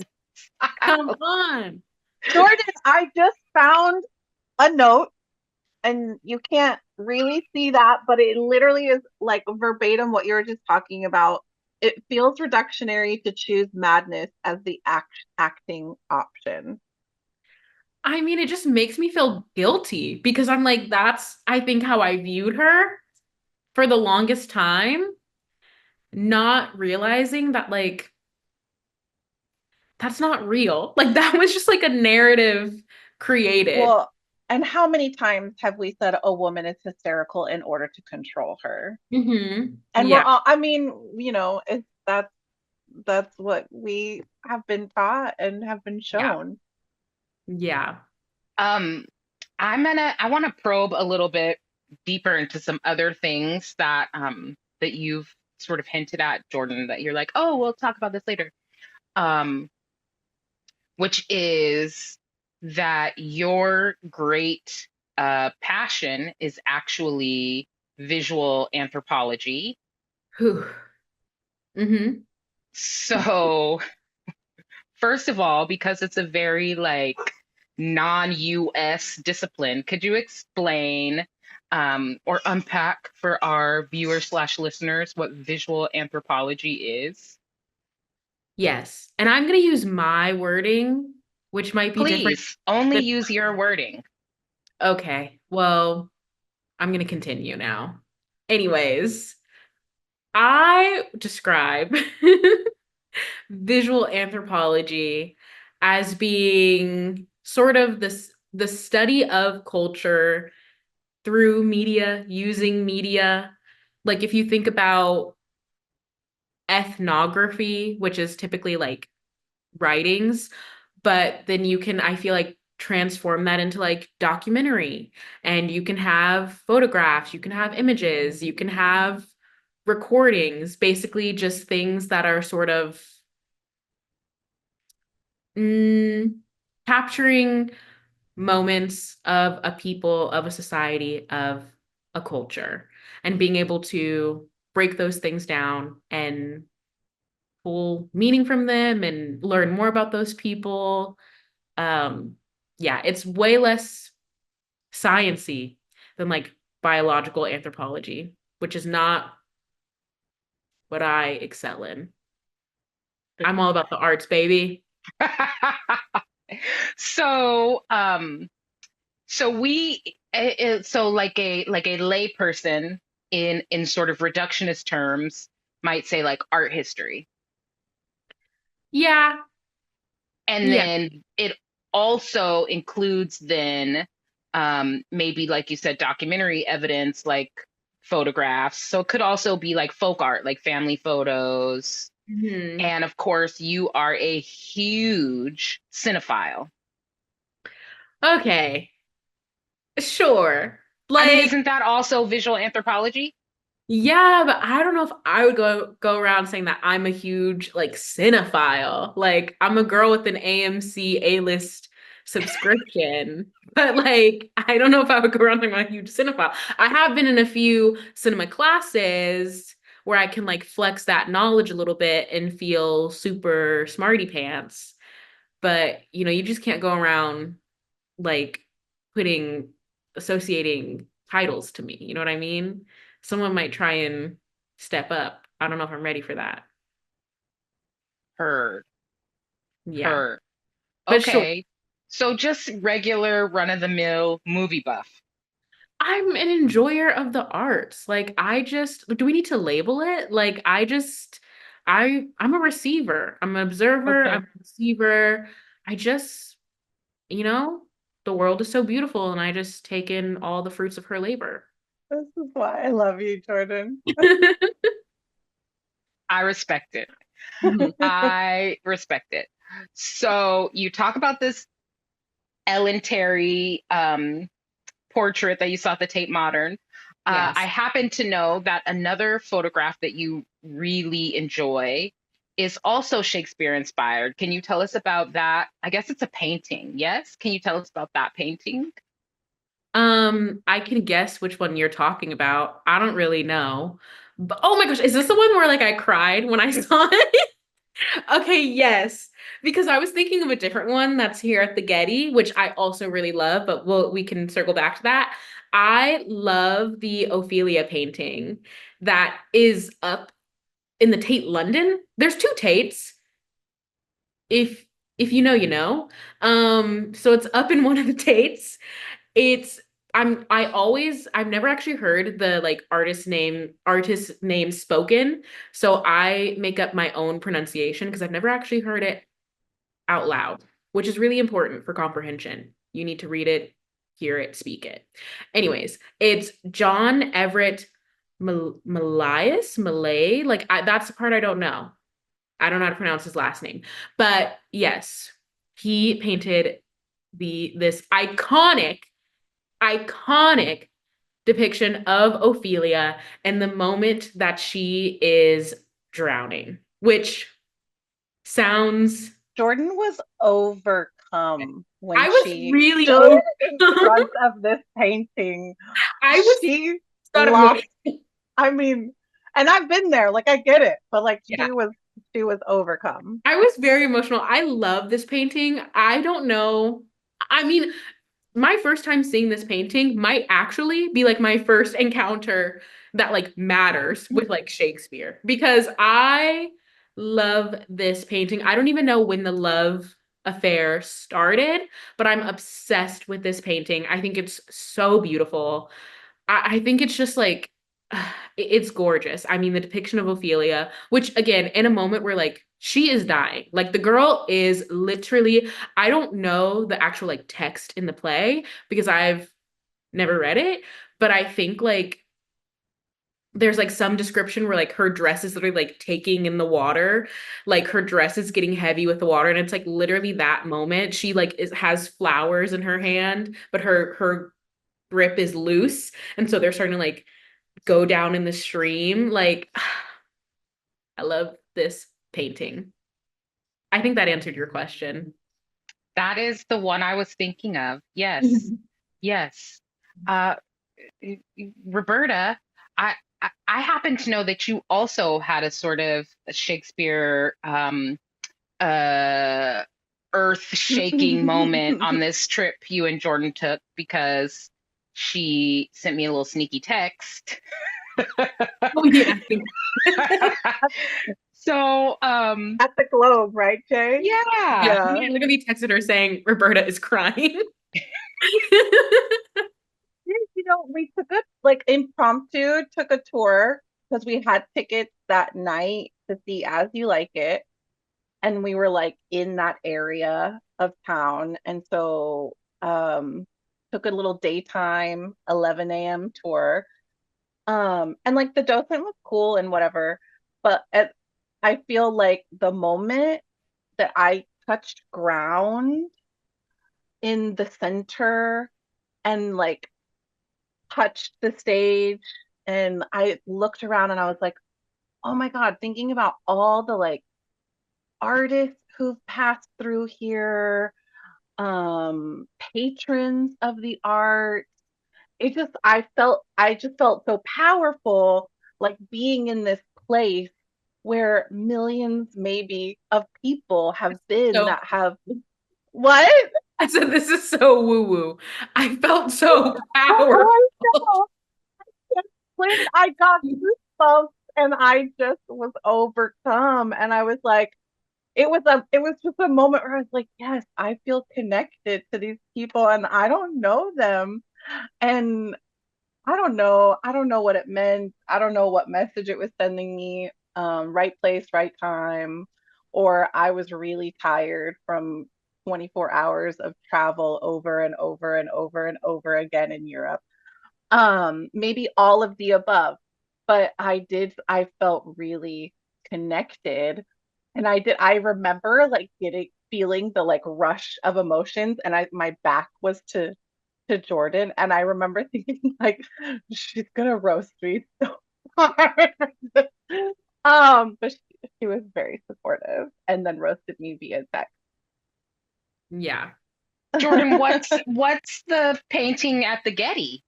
Speaker 3: Come on.
Speaker 2: Jordyn, I just found a note, and you can't really see that, but it literally is like verbatim what you were just talking about. It feels reductionary to choose madness as the acting option.
Speaker 3: I mean, it just makes me feel guilty because I'm like, that's, I think, how I viewed her for the longest time, not realizing that, like, that's not real. Like, that was just like a narrative created.
Speaker 2: Well, and how many times have we said a woman is hysterical in order to control her?
Speaker 3: Mm-hmm.
Speaker 2: And
Speaker 3: Yeah.
Speaker 2: we're all, I mean, you know, that's what we have been taught and have been shown.
Speaker 3: Yeah.
Speaker 1: I want to probe a little bit deeper into some other things that that you've sort of hinted at, Jordyn, that you're like, oh, we'll talk about this later. Which is that your great passion is actually visual anthropology.
Speaker 3: Whew. Mm-hmm.
Speaker 1: So, first of all, because it's a very like non-US discipline, could you explain or unpack for our viewers slash listeners what visual anthropology is?
Speaker 3: Yes. And I'm going to use my wording, which might be different.
Speaker 1: Please, only use your wording.
Speaker 3: Okay. Well, I'm going to continue now. Anyways, I describe visual anthropology as being sort of the study of culture through media, using media. Like if you think about ethnography, which is typically like writings, but then you can, I feel like, transform that into like documentary, and you can have photographs, you can have images, you can have recordings, basically just things that are sort of capturing moments of a people, of a society, of a culture, and being able to break those things down and pull meaning from them and learn more about those people. Yeah, it's way less science-y than like biological anthropology, which is not what I excel in. I'm all about the arts, baby.
Speaker 1: So, so like a lay person in sort of reductionist terms might say like art history.
Speaker 3: Yeah.
Speaker 1: And then it also includes then maybe like you said, documentary evidence like photographs. So it could also be like folk art, like family photos.
Speaker 3: Mm-hmm.
Speaker 1: And of course, you are a huge cinephile.
Speaker 3: Okay. Sure.
Speaker 1: I mean,
Speaker 3: Like,
Speaker 1: isn't that also visual anthropology?
Speaker 3: yeah, but I don't know if I would go around saying that I'm a huge like cinephile. Like I'm a girl with an AMC A-list subscription. But like I don't know if I would go around saying I'm a huge cinephile. I have been in a few cinema classes where I can like flex that knowledge a little bit and feel super smarty pants. But you know, you just can't go around like putting associating titles to me. You know what I mean? Someone might try and step up. I don't know if I'm ready for that.
Speaker 1: Heard.
Speaker 3: Yeah.
Speaker 1: Heard.
Speaker 3: But sure.
Speaker 1: Okay. So just regular run-of-the-mill movie buff.
Speaker 3: I'm an enjoyer of the arts. Like do we need to label it? Like I'm a receiver. I'm an observer.
Speaker 1: Okay.
Speaker 3: I'm a receiver. I just, you know, the world is so beautiful and I just take in all the fruits of her labor.
Speaker 2: This is why I love you, Jordyn.
Speaker 1: I respect it. I respect it. So you talk about this Ellen Terry portrait that you saw at the Tate Modern.
Speaker 3: Yes.
Speaker 1: I happen to know that another photograph that you really enjoy is also Shakespeare inspired. Can you tell us about that? I guess it's a painting. Yes. Can you tell us about that painting?
Speaker 3: I can guess which one you're talking about. I don't really know. But oh my gosh, is this the one where like I cried when I saw it? Okay, yes. Because I was thinking of a different one that's here at the Getty, which I also really love, but we can circle back to that. I love the Ophelia painting that is up in the Tate London. There's two Tates. If you know, you know. So it's up in one of the Tates. It's I've never actually heard the like artist name spoken. So I make up my own pronunciation because I've never actually heard it out loud, which is really important for comprehension. You need to read it, hear it, speak it. Anyways, it's John Everett Millais. That's the part I don't know. I don't know how to pronounce his last name. But yes, he painted this iconic depiction of Ophelia and the moment that she is drowning, which sounds
Speaker 2: Jordyn was overcome when
Speaker 3: I was
Speaker 2: she
Speaker 3: really
Speaker 2: stood in front of this painting.
Speaker 3: I was
Speaker 2: She
Speaker 3: not
Speaker 2: lost.
Speaker 3: emotional.
Speaker 2: I mean, and I've been there, like I get it, but like
Speaker 3: Yeah.
Speaker 2: she was overcome.
Speaker 3: I was very emotional. I love this painting. I don't know. I mean, my first time seeing this painting might actually be like my first encounter that like matters with like Shakespeare because I love this painting. I don't even know when the love affair started, but I'm obsessed with this painting. I think it's so beautiful. I think it's just like it's gorgeous. I mean, the depiction of Ophelia, which again, in a moment where like she is dying, like the girl is literally, I don't know the actual like text in the play because I've never read it, but I think like there's like some description where like her dress is literally like taking in the water, like her dress is getting heavy with the water, and it's like literally that moment. She like has flowers in her hand, but her grip is loose, and so they're starting to like go down in the stream. Like, I love this painting. I think that answered your question.
Speaker 1: That is the one I was thinking of. Yes. Yes. Uh, Roberta, I happen to know that you also had a sort of Shakespeare uh, earth-shaking moment on this trip you and Jordyn took because she sent me a little sneaky text.
Speaker 3: Oh yeah.
Speaker 1: So,
Speaker 2: At the Globe, right, Jay?
Speaker 1: yeah.
Speaker 3: Yeah. I literally texted her saying Roberta is crying.
Speaker 2: You know, we took a like impromptu took a tour because we had tickets that night to see As You Like It, and we were like in that area of town, and so took a little daytime 11 a.m. tour. And like the docent was cool and whatever, but I feel like the moment that I touched ground in the center and like touched the stage, and I looked around and I was like, oh my God, thinking about all the like artists who've passed through here, patrons of the art. I just felt so powerful, like being in this place where millions maybe of people have been
Speaker 3: So
Speaker 2: that have what?
Speaker 3: I said this is so woo-woo. I felt so powerful.
Speaker 2: Oh, I know. When I got goosebumps and I just was overcome, and I was like, it was just a moment where I was like, yes, I feel connected to these people and I don't know them. And I don't know what it meant. I don't know what message it was sending me. Right place, right time. Or I was really tired from 24 hours of travel over and over and over and over again in Europe. Maybe all of the above. But I felt really connected I remember like feeling the like rush of emotions, and my back was to Jordyn, and I remember thinking like she's gonna roast me so hard. But she was very supportive and then roasted me via text.
Speaker 3: Yeah.
Speaker 1: Jordyn, what's the painting at the Getty?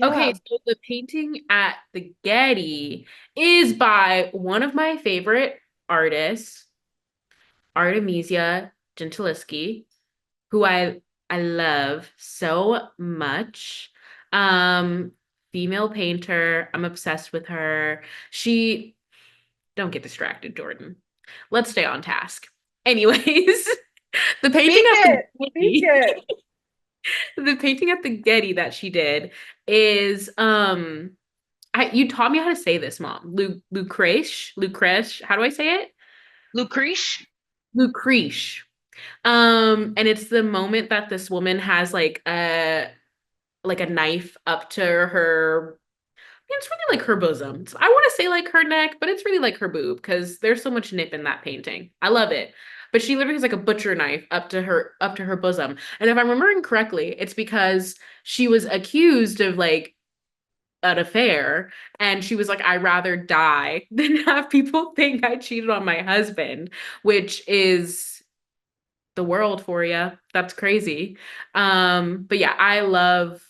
Speaker 3: Okay,
Speaker 2: Yeah.
Speaker 3: so the painting at the Getty is by one of my favorite artists, Artemisia Gentileschi, who I love so much. Um, Female painter. I'm obsessed with her. She don't get distracted, Jordyn. Let's stay on task. Anyways, the painting
Speaker 2: Speak
Speaker 3: at the
Speaker 2: it. Speak
Speaker 3: Getty,
Speaker 2: it.
Speaker 3: the painting at the Getty that she did is you taught me how to say this, Mom. Lucretia. How do I say it?
Speaker 1: Lucretia?
Speaker 3: Lucretia. And it's the moment that this woman has like a knife up to her. It's really like her bosom. I want to say like her neck, but it's really like her boob because there's so much nip in that painting. I love it. But she literally has like a butcher knife up to her bosom. And if I'm remembering correctly, it's because she was accused of like an affair, and she was like, I'd rather die than have people think I cheated on my husband, which is the world for you. That's crazy. But yeah, I love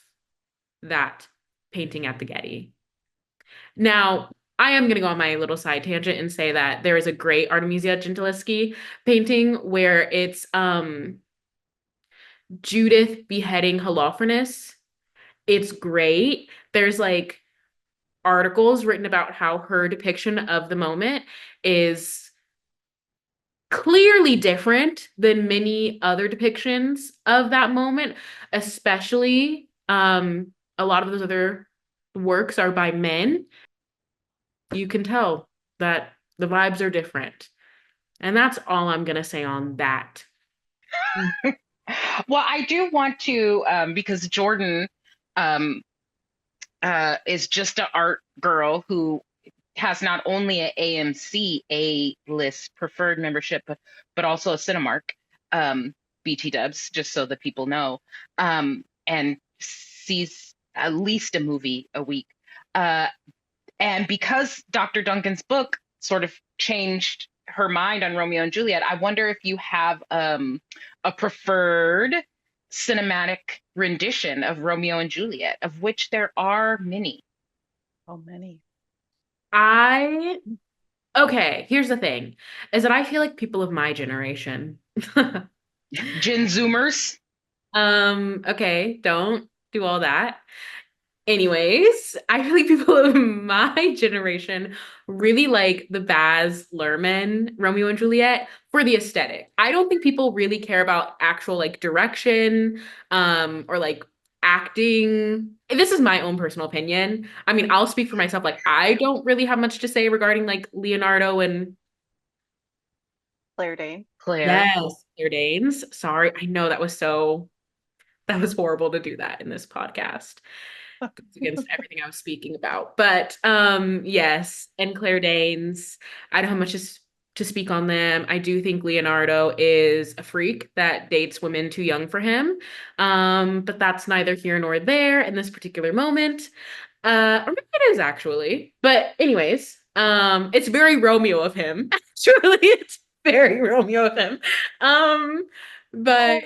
Speaker 3: that painting at the Getty. Now, I am going to go on my little side tangent and say that there is a great Artemisia Gentileschi painting where it's Judith beheading Holofernes. It's great. There's like articles written about how her depiction of the moment is clearly different than many other depictions of that moment, especially a lot of those other works are by men. You can tell that the vibes are different. And that's all I'm going to say on that.
Speaker 1: Well, I do want to, because Jordyn um, is just an art girl who has not only an AMC A-list preferred membership, but also a Cinemark, BT Dubs, just so that people know, and sees at least a movie a week. And because Dr. Duncan's book sort of changed her mind on Romeo and Juliet, I wonder if you have a preferred cinematic rendition of Romeo and Juliet, of which there are many.
Speaker 2: So many.
Speaker 3: Okay, here's the thing, is that I feel like people of my generation,
Speaker 1: Gen Zoomers.
Speaker 3: okay, don't do all that. Anyways, I feel like people of my generation really like the Baz Luhrmann Romeo and Juliet for the aesthetic. I don't think people really care about actual like direction, or like acting. This is my own personal opinion. I mean, I'll speak for myself. Like, I don't really have much to say regarding like Leonardo and
Speaker 2: Claire Danes.
Speaker 1: Claire.
Speaker 3: yes, Claire Danes. Sorry, I know that was horrible to do that in this podcast. Goes against everything I was speaking about. But yes, and Claire Danes. I don't have much to speak on them. I do think Leonardo is a freak that dates women too young for him. But that's neither here nor there in this particular moment. Or maybe it is actually. But anyways, it's very Romeo of him. Actually, it's very Romeo of him. But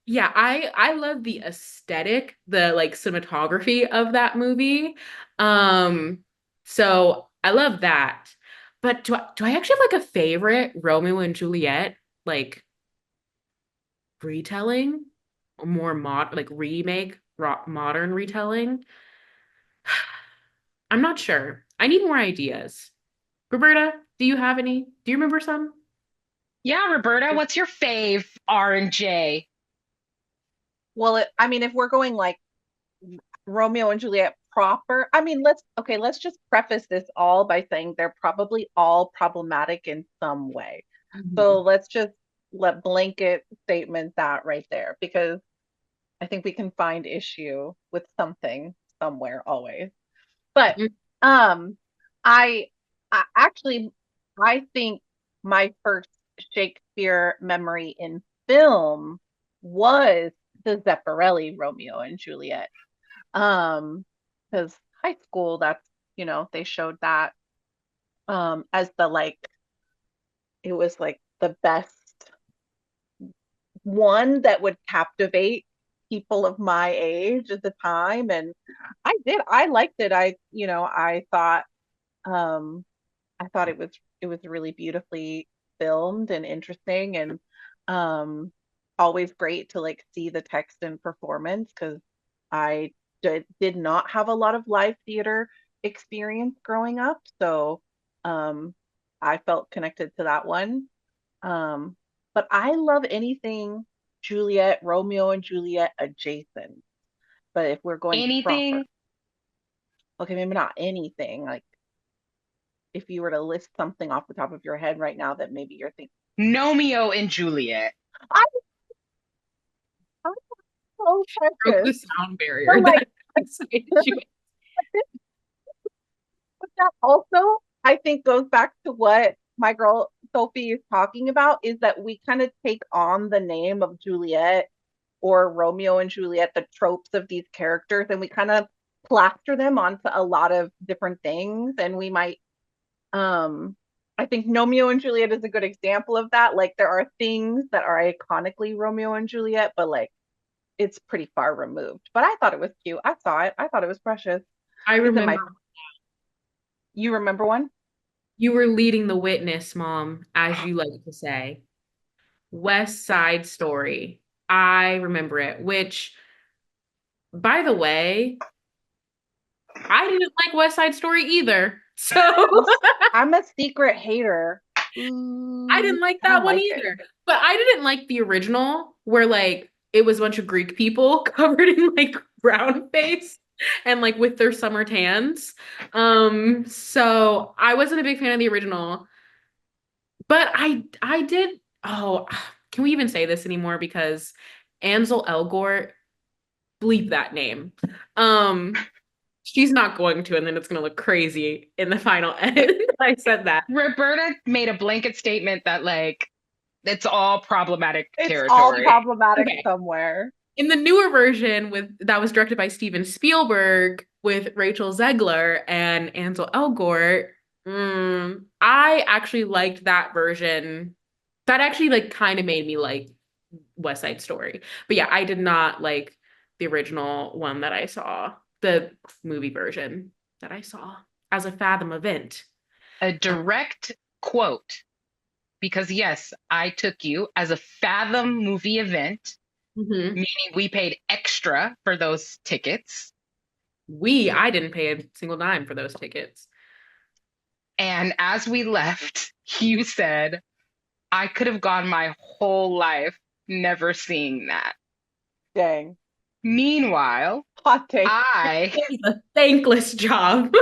Speaker 3: yeah, I love the aesthetic, the like cinematography of that movie. So I love that. But do I actually have like a favorite Romeo and Juliet like retelling or more like modern retelling? I'm not sure. I need more ideas. Roberta, do you have any? Do you remember some?
Speaker 1: Yeah, Roberta, what's your fave R and J?
Speaker 2: Well, I mean, if we're going like Romeo and Juliet proper, I mean, let's just preface this all by saying they're probably all problematic in some way. So let's just let blanket statement that right there, because I think we can find issue with something somewhere always. But
Speaker 3: Mhm.
Speaker 2: I, I actually I think my first Shakespeare memory in film was the Zeffirelli Romeo and Juliet. Because high school, that's, they showed that as the like, it was like the best one that would captivate people of my age at the time. And I liked it. I thought it was really beautifully filmed and interesting, and always great to like see the text and performance, because I did not have a lot of live theater experience growing up, so I felt connected to that one. But I love anything Juliet, Romeo and Juliet adjacent. But if we're going proper,
Speaker 1: Anything
Speaker 2: okay, maybe not anything. Like if you were to list something off the top of your head right now that maybe you're thinking,
Speaker 1: Romeo and Juliet.
Speaker 2: I I'm so
Speaker 3: Broke the
Speaker 2: precious.
Speaker 3: sound barrier
Speaker 2: But like,
Speaker 3: that excited you.
Speaker 2: but that also, I think, goes back to what my girl Sophie is talking about, is that we kind of take on the name of Juliet or Romeo and Juliet, the tropes of these characters, and we kind of plaster them onto a lot of different things. And we might, I think Romeo and Juliet is a good example of that. Like there are things that are iconically Romeo and Juliet, but like it's pretty far removed. But I thought it was cute. I saw it. I thought it was precious.
Speaker 3: I
Speaker 2: Is it my,
Speaker 3: remember
Speaker 2: you remember one?
Speaker 3: you were leading the witness, Mom, as you like to say. West Side Story. I remember it, which, by the way, I didn't like West Side Story either. So
Speaker 2: I'm a secret hater.
Speaker 3: I didn't like
Speaker 2: I
Speaker 3: that
Speaker 2: don't
Speaker 3: one
Speaker 2: like it.
Speaker 3: either. But I didn't like the original where like it was a bunch of Greek people covered in like brown face and like with their summer tans. So I wasn't a big fan of the original. But I did, oh, can we even say this anymore? Because Ansel Elgort, bleep that name. She's not going to, and then it's gonna look crazy in the final edit. I said that.
Speaker 1: Roberta made a blanket statement that like it's all problematic
Speaker 2: It's all
Speaker 1: territory.
Speaker 2: problematic
Speaker 3: Okay.
Speaker 2: somewhere.
Speaker 3: In the newer version that was directed by Steven Spielberg with Rachel Zegler and Ansel Elgort, I actually liked that version. That actually like kind of made me like West Side Story. But yeah, I did not like the original one that I saw, the movie version that I saw as a Fathom event.
Speaker 1: A direct quote, because yes, I took you as a Fathom movie event, meaning we paid extra for those tickets.
Speaker 3: I didn't pay a single dime for those tickets.
Speaker 1: And as we left, you said, I could have gone my whole life never seeing that.
Speaker 2: Dang.
Speaker 1: Meanwhile,
Speaker 2: Hot take.
Speaker 1: I
Speaker 3: A thankless job.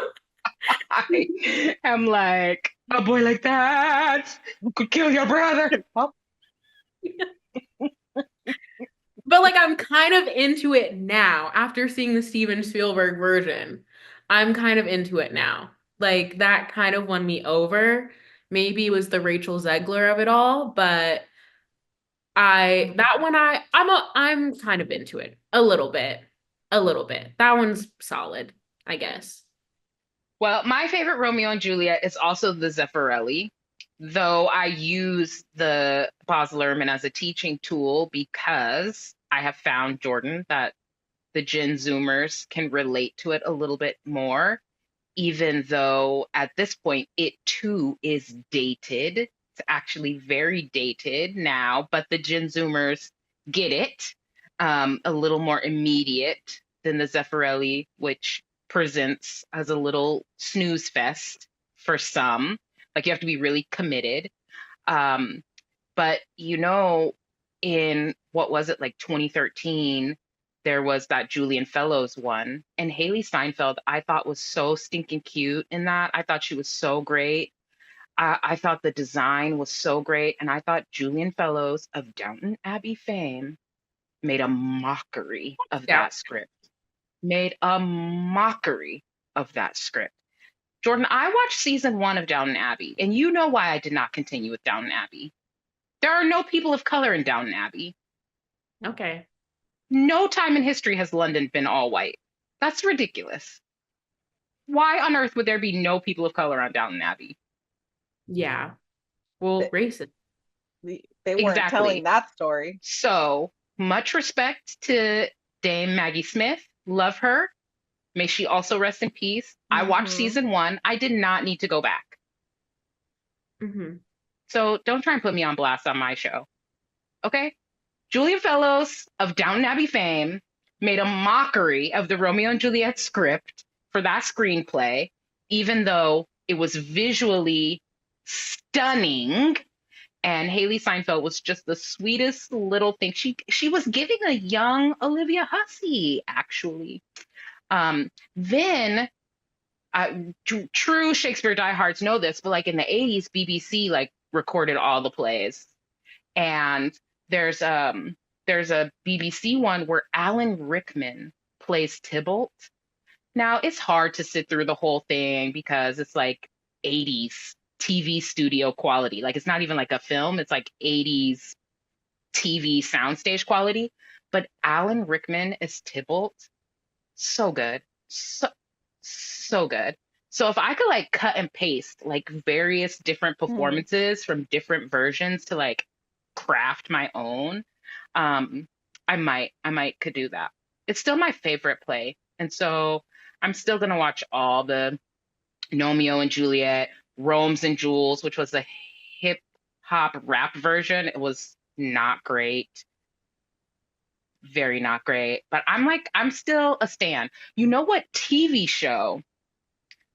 Speaker 1: am like, a boy like that could kill your brother.
Speaker 3: But like I'm kind of into it now after seeing the Steven Spielberg version. I'm kind of into it now. Like that kind of won me over. Maybe it was the Rachel Zegler of it all, but I'm kind of into it a little bit. A little bit. That one's solid, I guess.
Speaker 1: Well, my favorite Romeo and Juliet is also the Zeffirelli, though I use the Baz Luhrmann as a teaching tool because I have found, Jordyn, that the Gen Zoomers can relate to it a little bit more, even though at this point it too is dated. It's actually very dated now, but the Gen Zoomers get it a little more immediate than the Zeffirelli, which presents as a little snooze fest for some. Like you have to be really committed. But in what was it, like 2013, there was that Julian Fellows one, and Haley Steinfeld I thought was so stinking cute in that. I thought she was so great. I thought the design was so great, and I thought Julian Fellows of Downton Abbey fame made a mockery of
Speaker 3: Yeah.
Speaker 1: that script. Made a mockery of that script. Jordyn, I watched season 1 of Downton Abbey, and you know why I did not continue with Downton Abbey. There are no people of color in Downton Abbey.
Speaker 3: Okay.
Speaker 1: No time in history has London been all white. That's ridiculous. Why on earth would there be no people of color on Downton Abbey?
Speaker 3: Yeah. Well, racist.
Speaker 2: They weren't
Speaker 1: Exactly.
Speaker 2: telling that story.
Speaker 1: So much respect to Dame Maggie Smith. Love her. May she also rest in peace. I watched season 1. I did not need to go back.
Speaker 3: Mm-hmm.
Speaker 1: So don't try and put me on blast on my show. Okay? Julia Fellows of Downton Abbey fame made a mockery of the Romeo and Juliet script for that screenplay, even though it was visually stunning. And Haley Steinfeld was just the sweetest little thing. She was giving a young Olivia Hussey, actually. Then true Shakespeare diehards know this, but like in the 80s, BBC like recorded all the plays. And there's a BBC one where Alan Rickman plays Tybalt. Now it's hard to sit through the whole thing because it's like 80s TV studio quality. Like it's not even like a film, it's like 80s TV soundstage quality. But Alan Rickman is Tybalt. So good. So good. So if I could like cut and paste like various different performances from different versions to like craft my own, I might could do that. It's still my favorite play. And so I'm still gonna watch all the Romeo and Juliet, Rome's and Jules, which was the hip hop rap version. It was not great. Very not great. But I'm still a stan. You know what TV show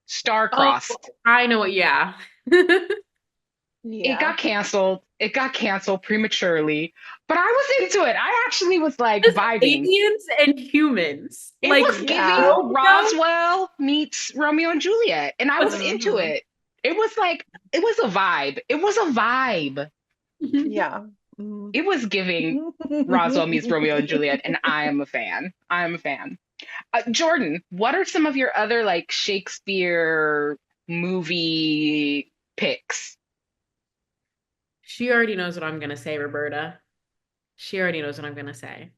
Speaker 1: Star-Crossed?
Speaker 3: Oh, I know it, yeah.
Speaker 2: Yeah.
Speaker 1: It got canceled. It got canceled prematurely. But I was into it. I actually was like
Speaker 3: It's
Speaker 1: vibing.
Speaker 3: aliens and humans.
Speaker 1: It
Speaker 3: like,
Speaker 1: was giving
Speaker 2: yeah.
Speaker 1: Roswell meets Romeo and Juliet. And I was into it. It was like, it was a vibe. It was a vibe.
Speaker 2: Yeah.
Speaker 1: It was giving Roswell meets Romeo and Juliet, and I am a fan. I am a fan. Jordyn, what are some of your other like Shakespeare movie picks?
Speaker 3: She already knows what I'm gonna say, Roberta. She already knows what I'm gonna say.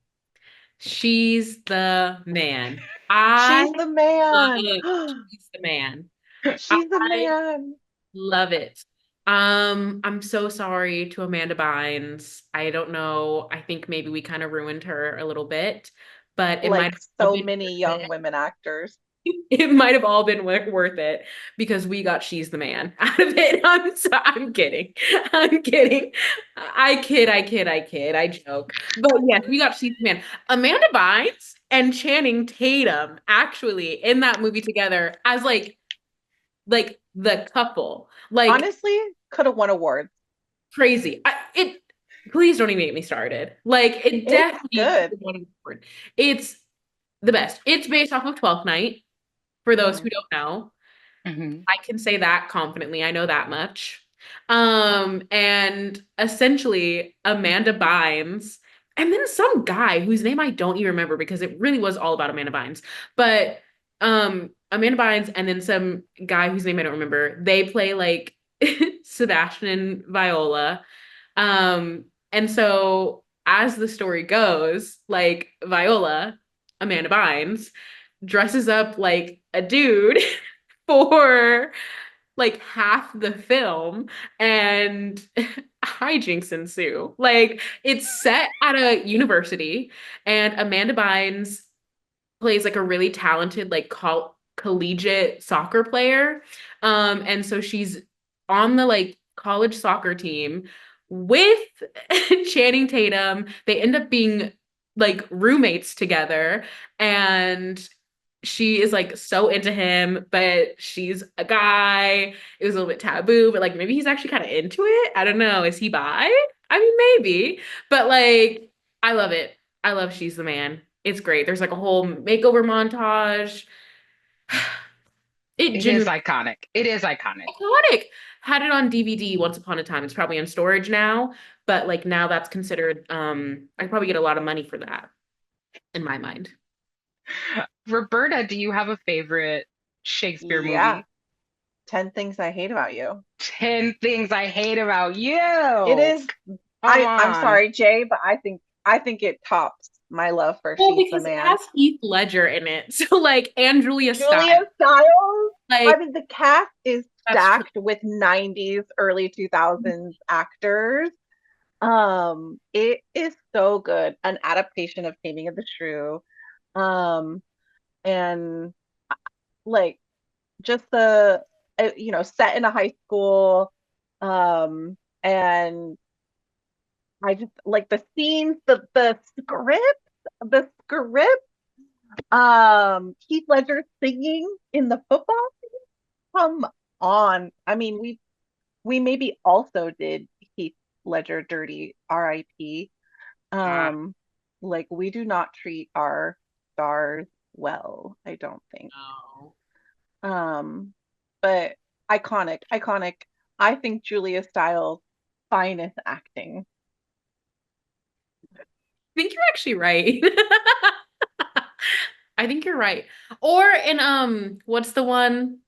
Speaker 3: She's the man.
Speaker 2: She's the man.
Speaker 3: She's the man.
Speaker 2: She's the man.
Speaker 3: Love it. I'm so sorry to Amanda Bynes. I don't know. I think maybe we kind of ruined her a little bit, but it
Speaker 2: Like
Speaker 3: might have
Speaker 2: so
Speaker 3: been
Speaker 2: many
Speaker 3: worth
Speaker 2: young
Speaker 3: it.
Speaker 2: women actors.
Speaker 3: It might have all been worth it because we got She's the Man out of it. I'm kidding. I'm kidding. I kid. I joke. But yes, we got She's the Man. Amanda Bynes and Channing Tatum actually in that movie together as like the couple. Like
Speaker 2: Honestly, could have won awards.
Speaker 3: crazy. Please don't even get me started. Like it definitely
Speaker 2: good.
Speaker 3: could have won an award. It's the best. It's based off of Twelfth Night. For those who don't know, I can say that confidently. I know that much. And essentially Amanda Bynes, and then some guy whose name I don't even remember because it really was all about Amanda Bynes. But Amanda Bynes and then some guy whose name I don't remember, they play like Sebastian and Viola. And so as the story goes, like Viola, Amanda Bynes, dresses up like a dude for like half the film and hijinks ensue. Like it's set at a university and Amanda Bynes plays like a really talented like collegiate soccer player. And so she's on the like college soccer team with Channing Tatum. They end up being like roommates together and she is like so into him, but she's a guy. It was a little bit taboo, but like maybe he's actually kind of into it. I don't know. Is he bi? I mean, maybe, but like, I love it. I love She's the Man. It's great. There's like a whole makeover montage.
Speaker 1: It is iconic. It is iconic.
Speaker 3: Iconic. Had it on DVD once upon a time. It's probably in storage now, but like now that's considered, I probably get a lot of money for that in my mind.
Speaker 1: Roberta, do you have a favorite Shakespeare movie?
Speaker 2: 10 Things I Hate About You.
Speaker 1: 10 Things I Hate About You.
Speaker 2: It is.
Speaker 1: Come
Speaker 2: I'm
Speaker 1: on.
Speaker 2: sorry, Jay, but I think it tops my love for
Speaker 3: Well,
Speaker 2: She's the
Speaker 3: because it
Speaker 2: Man.
Speaker 3: has Heath Ledger in it. So like, and Julia Stiles.
Speaker 2: Julia Stiles.
Speaker 3: Like,
Speaker 2: I mean, the cast is
Speaker 3: that's
Speaker 2: stacked with 90s, early 2000s actors. It is so good. An adaptation of Taming of the Shrew. And like just the set in a high school. And I just like the scenes, the script. Heath Ledger singing in the football. Come on. I mean, we maybe also did Heath Ledger dirty, R.I.P. Like we do not treat our stars well, I don't think.
Speaker 3: no.
Speaker 2: But iconic. I think Julia Stiles' finest acting.
Speaker 3: I think you're actually right. I think you're right. Or in what's the one?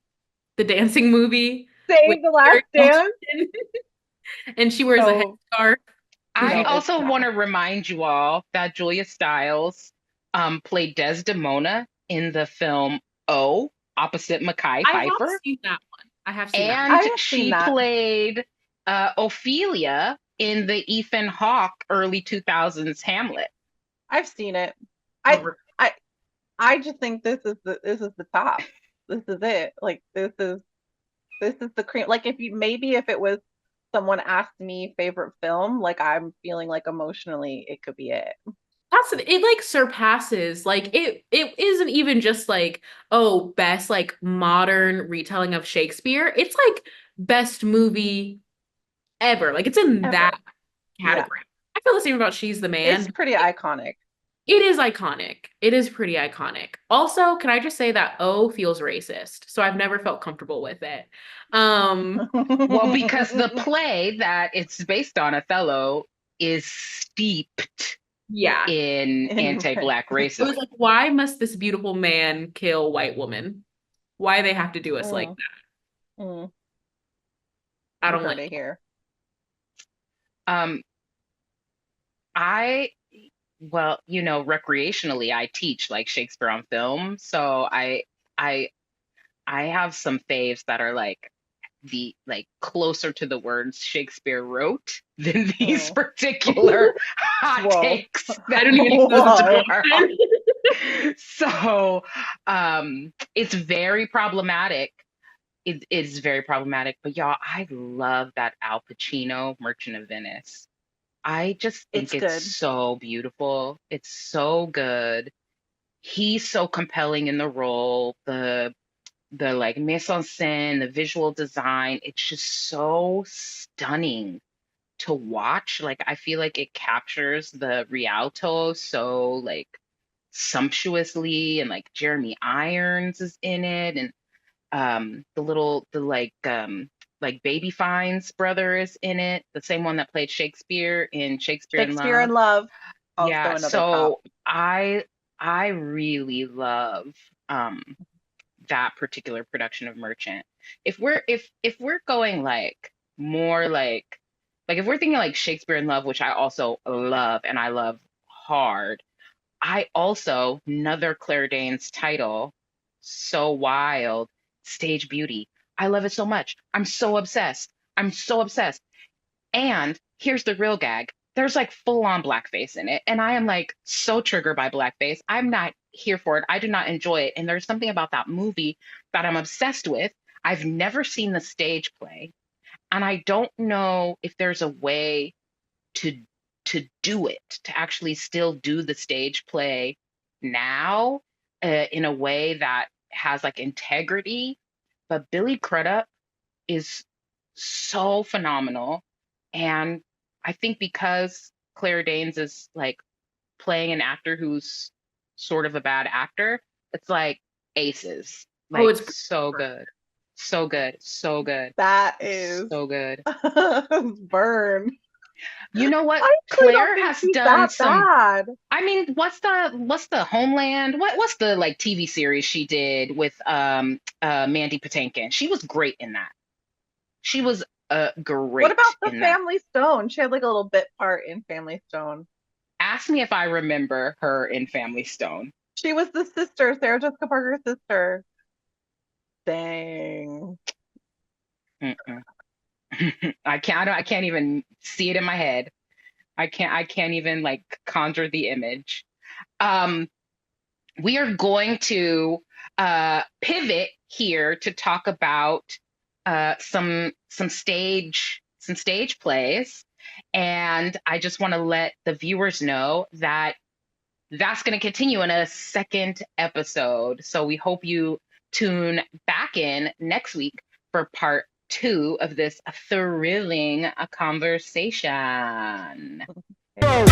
Speaker 3: The dancing movie with
Speaker 2: Save the Last
Speaker 3: Kerry
Speaker 2: Dance.
Speaker 3: Washington. And she wears a
Speaker 2: No,
Speaker 3: headscarf.
Speaker 1: I
Speaker 2: no, it's
Speaker 1: also
Speaker 2: not.
Speaker 1: want to remind you all that Julia Stiles played Desdemona in the film O, opposite Mekhi
Speaker 3: I have
Speaker 1: Phifer.
Speaker 3: seen that one. I have seen that one.
Speaker 1: And
Speaker 2: I have
Speaker 1: she
Speaker 2: seen that.
Speaker 1: played Ophelia in the Ethan Hawke early 2000s Hamlet.
Speaker 2: I've seen it. I just think this is the top. This is it. Like this is the cream. Like if it was someone asked me favorite film, like I'm feeling like emotionally it could be it.
Speaker 3: It like surpasses like it isn't even just like, oh, best like modern retelling of Shakespeare. It's like best movie ever. Like it's in
Speaker 2: Ever.
Speaker 3: that
Speaker 2: Yeah.
Speaker 3: category. I feel the same about She's the Man.
Speaker 2: It's pretty iconic.
Speaker 3: It is iconic. It is pretty iconic. Also, can I just say that O feels racist, so I've never felt comfortable with it.
Speaker 1: Well, because the play that it's based on, Othello, is steeped
Speaker 3: Yeah.
Speaker 1: in anti-Black
Speaker 3: It was
Speaker 1: racism.
Speaker 3: like, why must this beautiful man kill white woman? Why they have to do us like that? I don't like
Speaker 2: it here.
Speaker 1: Well, recreationally, I teach like Shakespeare on film, so I have some faves that are like closer to the words Shakespeare wrote than these particular hot takes that I don't even know. So it's very problematic. It is very problematic, but y'all, I love that Al Pacino Merchant of Venice. I just think it's so beautiful. It's so good. He's so compelling in the role. The like mise en scène, the visual design, it's just so stunning to watch. Like I feel like it captures the Rialto so like sumptuously, and like Jeremy Irons is in it, and the Baby Fine's brother is in it, the same one that played Shakespeare in Shakespeare in Love.
Speaker 2: Also
Speaker 1: yeah, so top. I really love that particular production of Merchant. If we're going like more like if we're thinking like Shakespeare in Love, which I also love and I love hard, I also, another Claire Danes title, so wild, Stage Beauty. I love it so much. I'm so obsessed. And here's the real gag. There's like full on blackface in it. And I am like so triggered by blackface. I'm not here for it. I do not enjoy it. And there's something about that movie that I'm obsessed with. I've never seen the stage play. And I don't know if there's a way to do it, to actually still do the stage play now in a way that has like integrity. But Billy Crudup is so phenomenal. And I think because Claire Danes is like playing an actor who's sort of a bad actor, it's like aces. Like, it's so good. So good. So good.
Speaker 2: That is
Speaker 1: so good.
Speaker 2: burn.
Speaker 4: You know what?
Speaker 2: I actually don't
Speaker 4: Claire
Speaker 2: think
Speaker 4: has
Speaker 2: she's
Speaker 4: done
Speaker 2: that
Speaker 4: some.
Speaker 2: bad.
Speaker 4: I mean, what's the Homeland? What's the like TV series she did with Mandy Patinkin? She was great in that. She was great
Speaker 2: What about the
Speaker 4: in that.
Speaker 2: Family Stone? She had like a little bit part in Family Stone.
Speaker 4: Ask me if I remember her in Family Stone.
Speaker 2: She was the sister, Sarah Jessica Parker's sister. Dang.
Speaker 4: Mm-mm. I can't even see it in my head. I can't even like conjure the image. We are going to pivot here to talk about some stage plays, and I just want to let the viewers know that that's going to continue in a second episode. So we hope you tune back in next week for part 2 of this thrilling conversation.
Speaker 3: Okay.